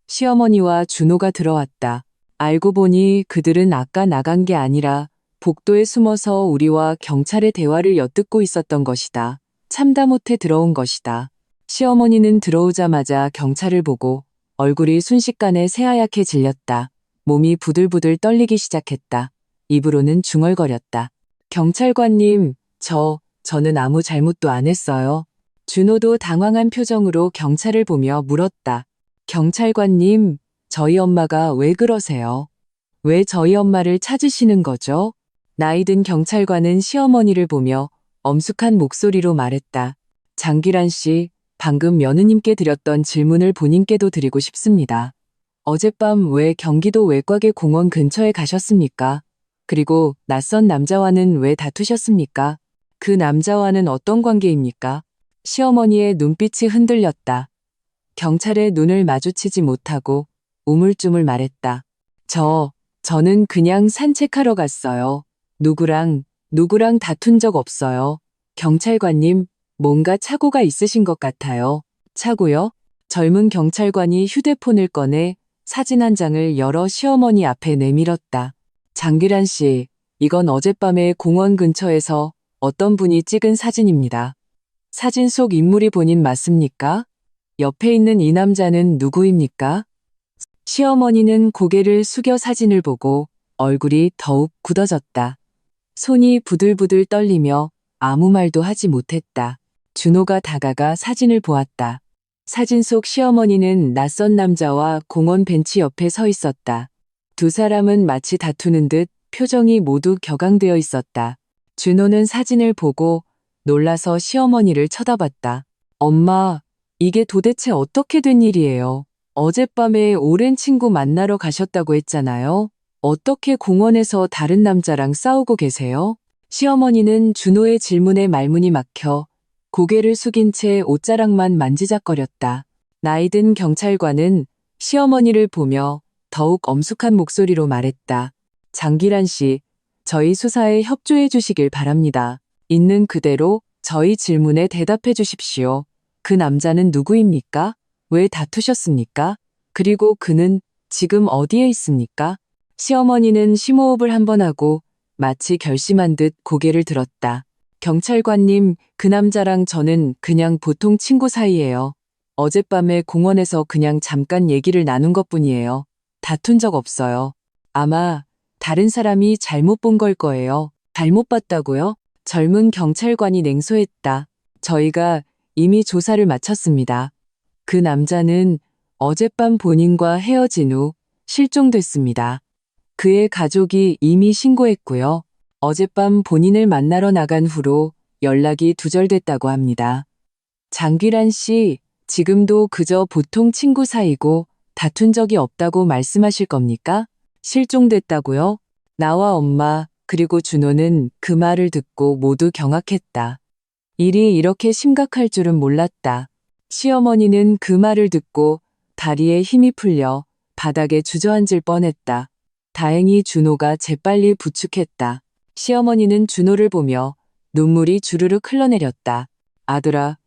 시어머니와 준호가 들어왔다. 알고 보니 그들은 아까 나간 게 아니라 복도에 숨어서 우리와 경찰의 대화를 엿듣고 있었던 것이다. 참다 못해 들어온 것이다. 시어머니는 들어오자마자 경찰을 보고 얼굴이 순식간에 새하얗게 질렸다. 몸이 부들부들 떨리기 시작했다. 입으로는 중얼거렸다. 경찰관님, 저는 아무 잘못도 안 했어요. 준호도 당황한 표정으로 경찰을 보며 물었다. 경찰관님, 저희 엄마가 왜 그러세요? 왜 저희 엄마를 찾으시는 거죠? 나이 든 경찰관은 시어머니를 보며 엄숙한 목소리로 말했다. 장기란 씨, 방금 며느님께 드렸던 질문을 본인께도 드리고 싶습니다. 어젯밤 왜 경기도 외곽의 공원 근처에 가셨습니까? 그리고 낯선 남자와는 왜 다투셨습니까? 그 남자와는 어떤 관계입니까? 시어머니의 눈빛이 흔들렸다. 경찰의 눈을 마주치지 못하고 우물쭈물 말했다. 저는 그냥 산책하러 갔어요. 누구랑 다툰 적 없어요. 경찰관님, 뭔가 착오가 있으신 것 같아요. 착오요? 젊은 경찰관이 휴대폰을 꺼내 사진 한 장을 여러 시어머니 앞에 내밀었다. 장기란 씨, 이건 어젯밤에 공원 근처에서 어떤 분이 찍은 사진입니다. 사진 속 인물이 본인 맞습니까? 옆에 있는 이 남자는 누구입니까? 시어머니는 고개를 숙여 사진을 보고 얼굴이 더욱 굳어졌다. 손이 부들부들 떨리며 아무 말도 하지 못했다. 준호가 다가가 사진을 보았다. 사진 속 시어머니는 낯선 남자와 공원 벤치 옆에 서 있었다. 두 사람은 마치 다투는 듯 표정이 모두 격앙되어 있었다. 준호는 사진을 보고 놀라서 시어머니를 쳐다봤다. 엄마, 이게 도대체 어떻게 된 일이에요? 어젯밤에 오랜 친구 만나러 가셨다고 했잖아요. 어떻게 공원에서 다른 남자랑 싸우고 계세요? 시어머니는 준호의 질문에 말문이 막혀 고개를 숙인 채 옷자락만 만지작거렸다. 나이든 경찰관은 시어머니를 보며 더욱 엄숙한 목소리로 말했다. 장기란 씨, 저희 수사에 협조해 주시길 바랍니다. 있는 그대로 저희 질문에 대답해 주십시오. 그 남자는 누구입니까? 왜 다투셨습니까? 그리고 그는 지금 어디에 있습니까? 시어머니는 심호흡을 한 번 하고 마치 결심한 듯 고개를 들었다. 경찰관님, 그 남자랑 저는 그냥 보통 친구 사이예요. 어젯밤에 공원에서 그냥 잠깐 얘기를 나눈 것뿐이에요. 다툰 적 없어요. 아마 다른 사람이 잘못 본 걸 거예요. 잘못 봤다고요? 젊은 경찰관이 냉소했다. 저희가 이미 조사를 마쳤습니다. 그 남자는 어젯밤 본인과 헤어진 후 실종됐습니다. 그의 가족이 이미 신고했고요. 어젯밤 본인을 만나러 나간 후로 연락이 두절됐다고 합니다. 장귀란 씨, 지금도 그저 보통 친구 사이고 다툰 적이 없다고 말씀하실 겁니까? 실종됐다고요? 나와 엄마, 그리고 준호는 그 말을 듣고 모두 경악했다. 일이 이렇게 심각할 줄은 몰랐다. 시어머니는 그 말을 듣고 다리에 힘이 풀려 바닥에 주저앉을 뻔했다. 다행히 준호가 재빨리 부축했다. 시어머니는 준호를 보며 눈물이 주르륵 흘러내렸다. 아들아,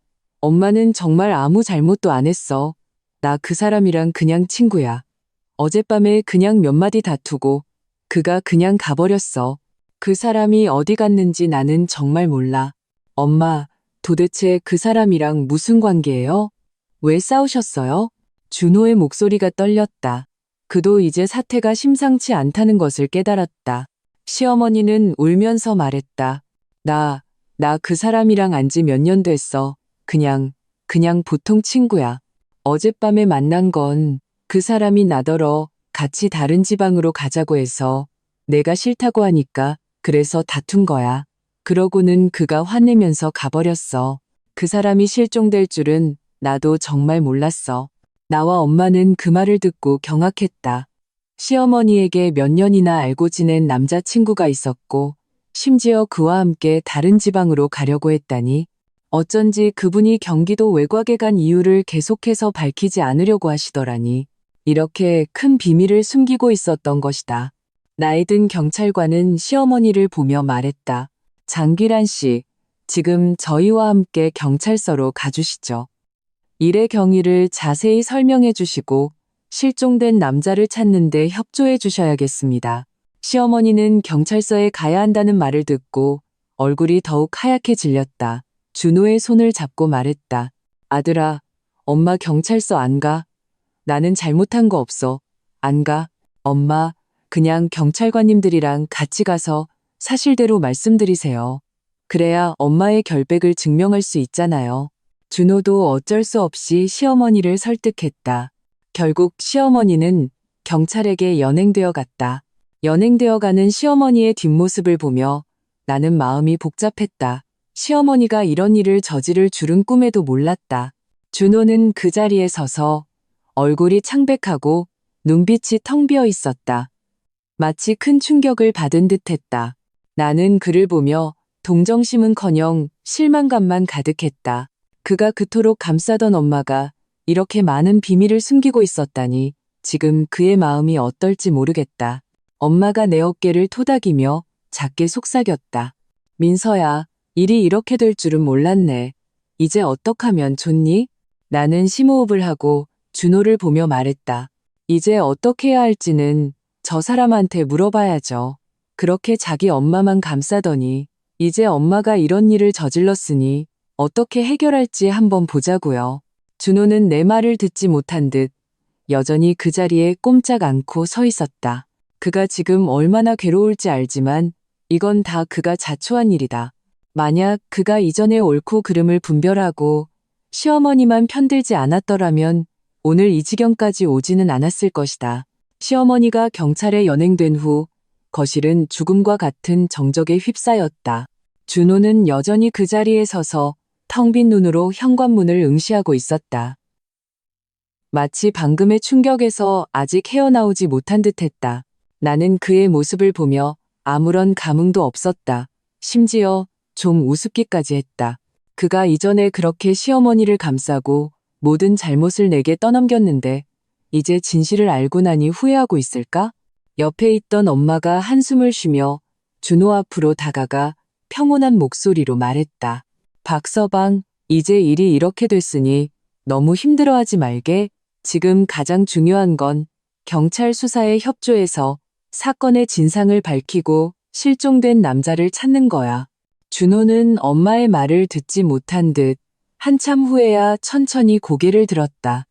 엄마는 정말 아무 잘못도 안 했어. 나 그 사람이랑 그냥 친구야. 어젯밤에 그냥 몇 마디 다투고 그가 그냥 가버렸어. 그 사람이 어디 갔는지 나는 정말 몰라. 엄마, 도대체 그 사람이랑 무슨 관계예요? 왜 싸우셨어요? 준호의 목소리가 떨렸다. 그도 이제 사태가 심상치 않다는 것을 깨달았다. 시어머니는 울면서 말했다. 나 그 사람이랑 안 지 몇 년 됐어. 그냥 보통 친구야. 어젯밤에 만난 건 그 사람이 나더러 같이 다른 지방으로 가자고 해서 내가 싫다고 하니까 그래서 다툰 거야. 그러고는 그가 화내면서 가버렸어. 그 사람이 실종될 줄은 나도 정말 몰랐어. 나와 엄마는 그 말을 듣고 경악했다. 시어머니에게 몇 년이나 알고 지낸 남자친구가 있었고 심지어 그와 함께 다른 지방으로 가려고 했다니 어쩐지 그분이 경기도 외곽에 간 이유를 계속해서 밝히지 않으려고 하시더라니. 이렇게 큰 비밀을 숨기고 있었던 것이다. 나이 든 경찰관은 시어머니를 보며 말했다. 장귀란 씨, 지금 저희와 함께 경찰서로 가주시죠. 일의 경위를 자세히 설명해 주시고 실종된 남자를 찾는 데 협조해 주셔야겠습니다. 시어머니는 경찰서에 가야 한다는 말을 듣고 얼굴이 더욱 하얗게 질렸다. 준호의 손을 잡고 말했다. 아들아, 엄마 경찰서 안 가. 나는 잘못한 거 없어. 안 가. 엄마, 그냥 경찰관님들이랑 같이 가서 사실대로 말씀드리세요. 그래야 엄마의 결백을 증명할 수 있잖아요. 준호도 어쩔 수 없이 시어머니를 설득했다. 결국 시어머니는 경찰에게 연행되어 갔다. 연행되어 가는 시어머니의 뒷모습을 보며 나는 마음이 복잡했다. 시어머니가 이런 일을 저지를 줄은 꿈에도 몰랐다. 준호는 그 자리에 서서 얼굴이 창백하고 눈빛이 텅 비어 있었다. 마치 큰 충격을 받은 듯했다. 나는 그를 보며 동정심은커녕 실망감만 가득했다. 그가 그토록 감싸던 엄마가 이렇게 많은 비밀을 숨기고 있었다니 지금 그의 마음이 어떨지 모르겠다. 엄마가 내 어깨를 토닥이며 작게 속삭였다. 민서야, 일이 이렇게 될 줄은 몰랐네. 이제 어떡하면 좋니? 나는 심호흡을 하고 준호를 보며 말했다. 이제 어떻게 해야 할지는 저 사람한테 물어봐야죠. 그렇게 자기 엄마만 감싸더니 이제 엄마가 이런 일을 저질렀으니 어떻게 해결할지 한번 보자고요. 준호는 내 말을 듣지 못한 듯 여전히 그 자리에 꼼짝 않고 서 있었다. 그가 지금 얼마나 괴로울지 알지만 이건 다 그가 자초한 일이다. 만약 그가 이전에 옳고 그름을 분별하고 시어머니만 편들지 않았더라면 오늘 이 지경까지 오지는 않았을 것이다. 시어머니가 경찰에 연행된 후 거실은 죽음과 같은 정적에 휩싸였다. 준호는 여전히 그 자리에 서서 텅 빈 눈으로 현관문을 응시하고 있었다. 마치 방금의 충격에서 아직 헤어나오지 못한 듯했다. 나는 그의 모습을 보며 아무런 감흥도 없었다. 심지어 좀 우습기까지 했다. 그가 이전에 그렇게 시어머니를 감싸고 모든 잘못을 내게 떠넘겼는데 이제 진실을 알고 나니 후회하고 있을까? 옆에 있던 엄마가 한숨을 쉬며 준호 앞으로 다가가 평온한 목소리로 말했다. 박서방, 이제 일이 이렇게 됐으니 너무 힘들어하지 말게. 지금 가장 중요한 건 경찰 수사에 협조해서 사건의 진상을 밝히고 실종된 남자를 찾는 거야. 준호는 엄마의 말을 듣지 못한 듯 한참 후에야 천천히 고개를 들었다.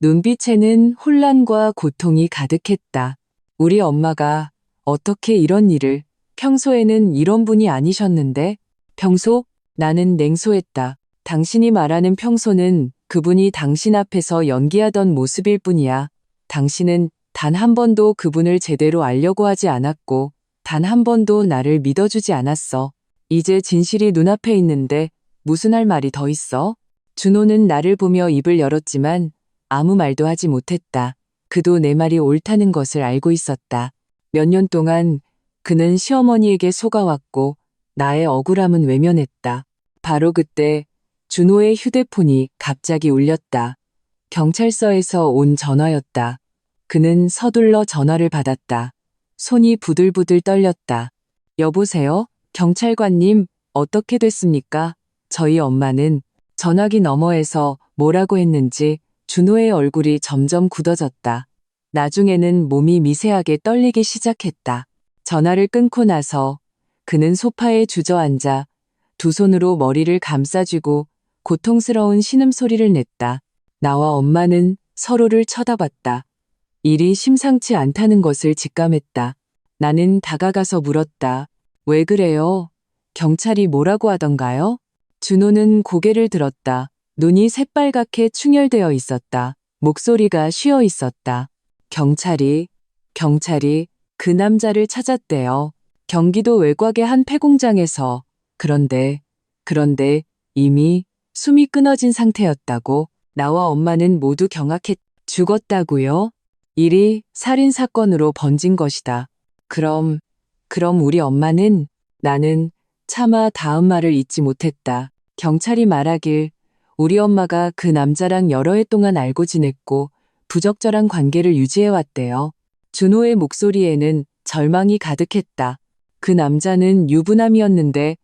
눈빛에는 혼란과 고통이 가득했다. 우리 엄마가 어떻게 이런 일을, 평소에는 이런 분이 아니셨는데, 평소? 나는 냉소했다. 당신이 말하는 평소는 그분이 당신 앞에서 연기하던 모습일 뿐이야. 당신은 단 한 번도 그분을 제대로 알려고 하지 않았고, 단 한 번도 나를 믿어주지 않았어. 이제 진실이 눈앞에 있는데 무슨 할 말이 더 있어? 준호는 나를 보며 입을 열었지만 아무 말도 하지 못했다. 그도 내 말이 옳다는 것을 알고 있었다. 몇 년 동안 그는 시어머니에게 속아왔고 나의 억울함은 외면했다. 바로 그때 준호의 휴대폰이 갑자기 울렸다. 경찰서에서 온 전화였다. 그는 서둘러 전화를 받았다. 손이 부들부들 떨렸다. 여보세요? 경찰관님, 어떻게 됐습니까? 저희 엄마는 전화기 너머에서 뭐라고 했는지 준호의 얼굴이 점점 굳어졌다. 나중에는 몸이 미세하게 떨리기 시작했다. 전화를 끊고 나서 그는 소파에 주저앉아 두 손으로 머리를 감싸쥐고 고통스러운 신음소리를 냈다. 나와 엄마는 서로를 쳐다봤다. 일이 심상치 않다는 것을 직감했다. 나는 다가가서 물었다. 왜 그래요? 경찰이 뭐라고 하던가요? 준호는 고개를 들었다. 눈이 새빨갛게 충혈되어 있었다. 목소리가 쉬어 있었다. 경찰이 그 남자를 찾았대요. 경기도 외곽의 한 폐공장에서. 그런데 이미 숨이 끊어진 상태였다고. 나와 엄마는 모두 경악했. 죽었다고요? 일이 살인사건으로 번진 것이다. 그럼 우리 엄마는? 나는 차마 다음 말을 잇지 못했다. 경찰이 말하길 우리 엄마가 그 남자랑 여러 해 동안 알고 지냈고 부적절한 관계를 유지해왔대요. 준호의 목소리에는 절망이 가득했다. 그 남자는 유부남이었는데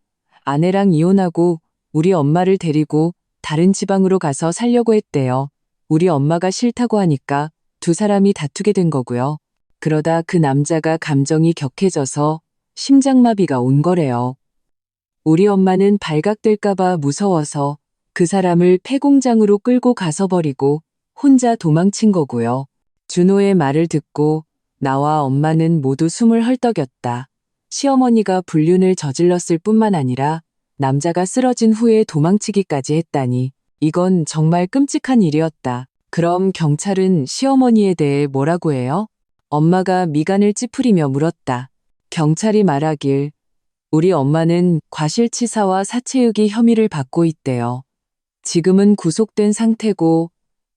아내랑 이혼하고 우리 엄마를 데리고 다른 지방으로 가서 살려고 했대요. 우리 엄마가 싫다고 하니까 두 사람이 다투게 된 거고요. 그러다 그 남자가 감정이 격해져서 심장마비가 온 거래요. 우리 엄마는 발각될까봐 무서워서 그 사람을 폐공장으로 끌고 가서 버리고 혼자 도망친 거고요. 준호의 말을 듣고 나와 엄마는 모두 숨을 헐떡였다. 시어머니가 불륜을 저질렀을 뿐만 아니라 남자가 쓰러진 후에 도망치기까지 했다니 이건 정말 끔찍한 일이었다. 그럼 경찰은 시어머니에 대해 뭐라고 해요? 엄마가 미간을 찌푸리며 물었다. 경찰이 말하길 우리 엄마는 과실치사와 사체유기 혐의를 받고 있대요. 지금은 구속된 상태고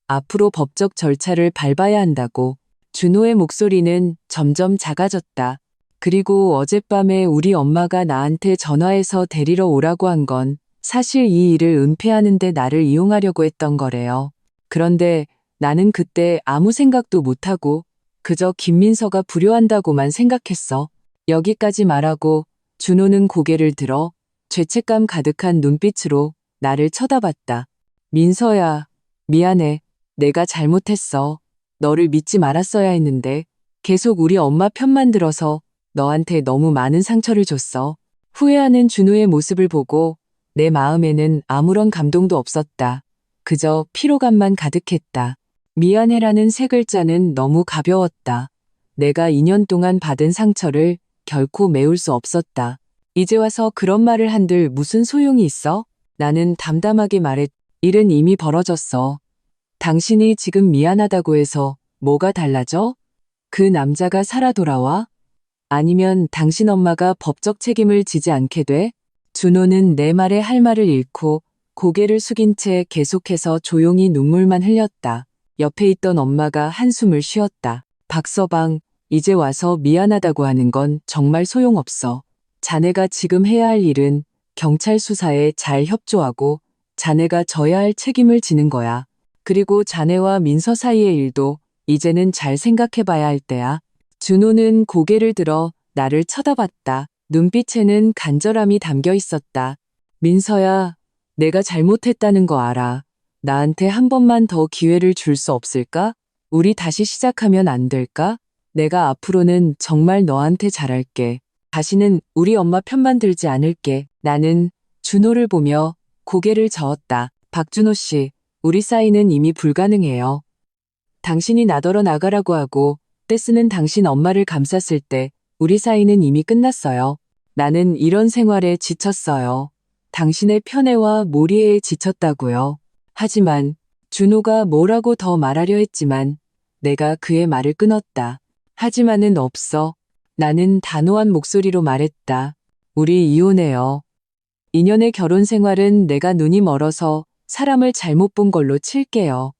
앞으로 법적 절차를 밟아야 한다고. 준호의 목소리는 점점 작아졌다. 그리고 어젯밤에 우리 엄마가 나한테 전화해서 데리러 오라고 한 건 사실 이 일을 은폐하는데 나를 이용하려고 했던 거래요. 그런데 나는 그때 아무 생각도 못하고 그저 김민서가 불효한다고만 생각했어. 여기까지 말하고 준호는 고개를 들어 죄책감 가득한 눈빛으로 나를 쳐다봤다. 민서야, 미안해. 내가 잘못했어. 너를 믿지 말았어야 했는데 계속 우리 엄마 편만 들어서 너한테 너무 많은 상처를 줬어. 후회하는 준호의 모습을 보고 내 마음에는 아무런 감동도 없었다. 그저 피로감만 가득했다. 미안해라는 세 글자는 너무 가벼웠다. 내가 2년 동안 받은 상처를 결코 메울 수 없었다. 이제 와서 그런 말을 한들 무슨 소용이 있어? 나는 담담하게 말했. 일은 이미 벌어졌어. 당신이 지금 미안하다고 해서 뭐가 달라져? 그 남자가 살아 돌아와? 아니면 당신 엄마가 법적 책임을 지지 않게 돼? 준호는 내 말에 할 말을 잃고 고개를 숙인 채 계속해서 조용히 눈물만 흘렸다. 옆에 있던 엄마가 한숨을 쉬었다. 박서방, 이제 와서 미안하다고 하는 건 정말 소용없어. 자네가 지금 해야 할 일은 경찰 수사에 잘 협조하고 자네가 져야 할 책임을 지는 거야. 그리고 자네와 민서 사이의 일도 이제는 잘 생각해봐야 할 때야. 준호는 고개를 들어 나를 쳐다봤다. 눈빛에는 간절함이 담겨 있었다. 민서야, 내가 잘못했다는 거 알아. 나한테 한 번만 더 기회를 줄 수 없을까? 우리 다시 시작하면 안 될까? 내가 앞으로는 정말 너한테 잘할게. 다시는 우리 엄마 편만 들지 않을게. 나는 준호를 보며 고개를 저었다. 박준호 씨, 우리 사이는 이미 불가능해요. 당신이 나더러 나가라고 하고 떼쓰는 당신 엄마를 감쌌을 때 우리 사이는 이미 끝났어요. 나는 이런 생활에 지쳤어요. 당신의 편애와 몰이에 지쳤다고요. 하지만 준호가 뭐라고 더 말하려 했지만 내가 그의 말을 끊었다. 하지만은 없어. 나는 단호한 목소리로 말했다. 우리 이혼해요. 2년의 결혼 생활은 내가 눈이 멀어서 사람을 잘못 본 걸로 칠게요.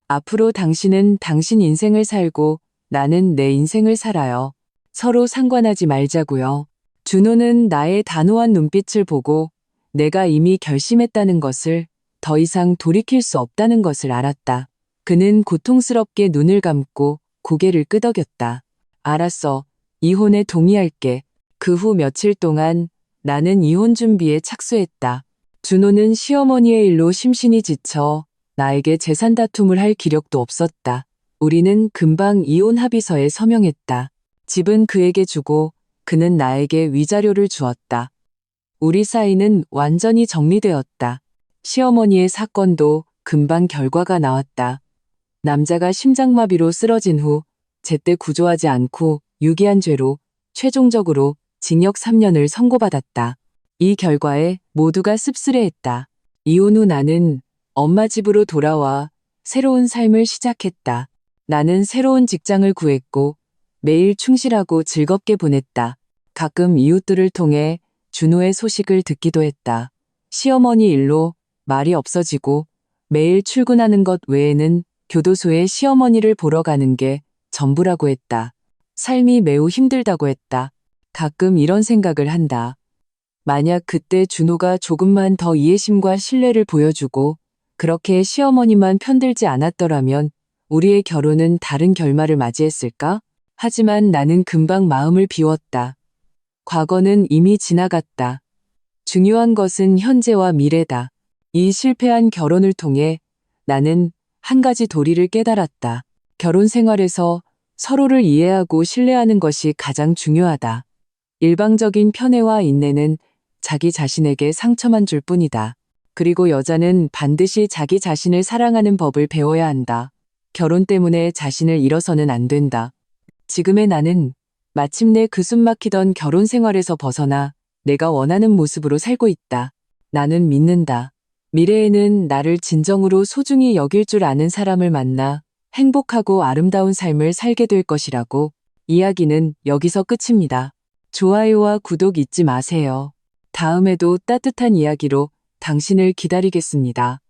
앞으로 당신은 당신 인생을 살고 나는 내 인생을 살아요. 서로 상관하지 말자고요. 준호는 나의 단호한 눈빛을 보고 내가 이미 결심했다는 것을, 더 이상 돌이킬 수 없다는 것을 알았다. 그는 고통스럽게 눈을 감고 고개를 끄덕였다. 알았어. 이혼에 동의할게. 그 후 며칠 동안 나는 이혼 준비에 착수했다. 준호는 시어머니의 일로 심신이 지쳐 나에게 재산 다툼을 할 기력도 없었다. 우리는 금방 이혼 합의서에 서명했다. 집은 그에게 주고 그는 나에게 위자료를 주었다. 우리 사이는 완전히 정리되었다. 시어머니의 사건도 금방 결과가 나왔다. 남자가 심장마비로 쓰러진 후 제때 구조하지 않고 유기한 죄로 최종적으로 징역 3년을 선고받았다. 이 결과에 모두가 씁쓸해했다. 이혼 후 나는 엄마 집으로 돌아와 새로운 삶을 시작했다. 나는 새로운 직장을 구했고 매일 충실하고 즐겁게 보냈다. 가끔 이웃들을 통해 준호의 소식을 듣기도 했다. 시어머니 일로 말이 없어지고 매일 출근하는 것 외에는 교도소에 시어머니를 보러 가는 게 전부라고 했다. 삶이 매우 힘들다고 했다. 가끔 이런 생각을 한다. 만약 그때 준호가 조금만 더 이해심과 신뢰를 보여주고 그렇게 시어머니만 편들지 않았더라면 우리의 결혼은 다른 결말을 맞이했을까? 하지만 나는 금방 마음을 비웠다. 과거는 이미 지나갔다. 중요한 것은 현재와 미래다. 이 실패한 결혼을 통해 나는 한 가지 도리를 깨달았다. 결혼 생활에서 서로를 이해하고 신뢰하는 것이 가장 중요하다. 일방적인 편애와 인내는 자기 자신에게 상처만 줄 뿐이다. 그리고 여자는 반드시 자기 자신을 사랑하는 법을 배워야 한다. 결혼 때문에 자신을 잃어서는 안 된다. 지금의 나는 마침내 그 숨막히던 결혼 생활에서 벗어나 내가 원하는 모습으로 살고 있다. 나는 믿는다. 미래에는 나를 진정으로 소중히 여길 줄 아는 사람을 만나 행복하고 아름다운 삶을 살게 될 것이라고. 이야기는 여기서 끝입니다. 좋아요와 구독 잊지 마세요. 다음에도 따뜻한 이야기로 당신을 기다리겠습니다.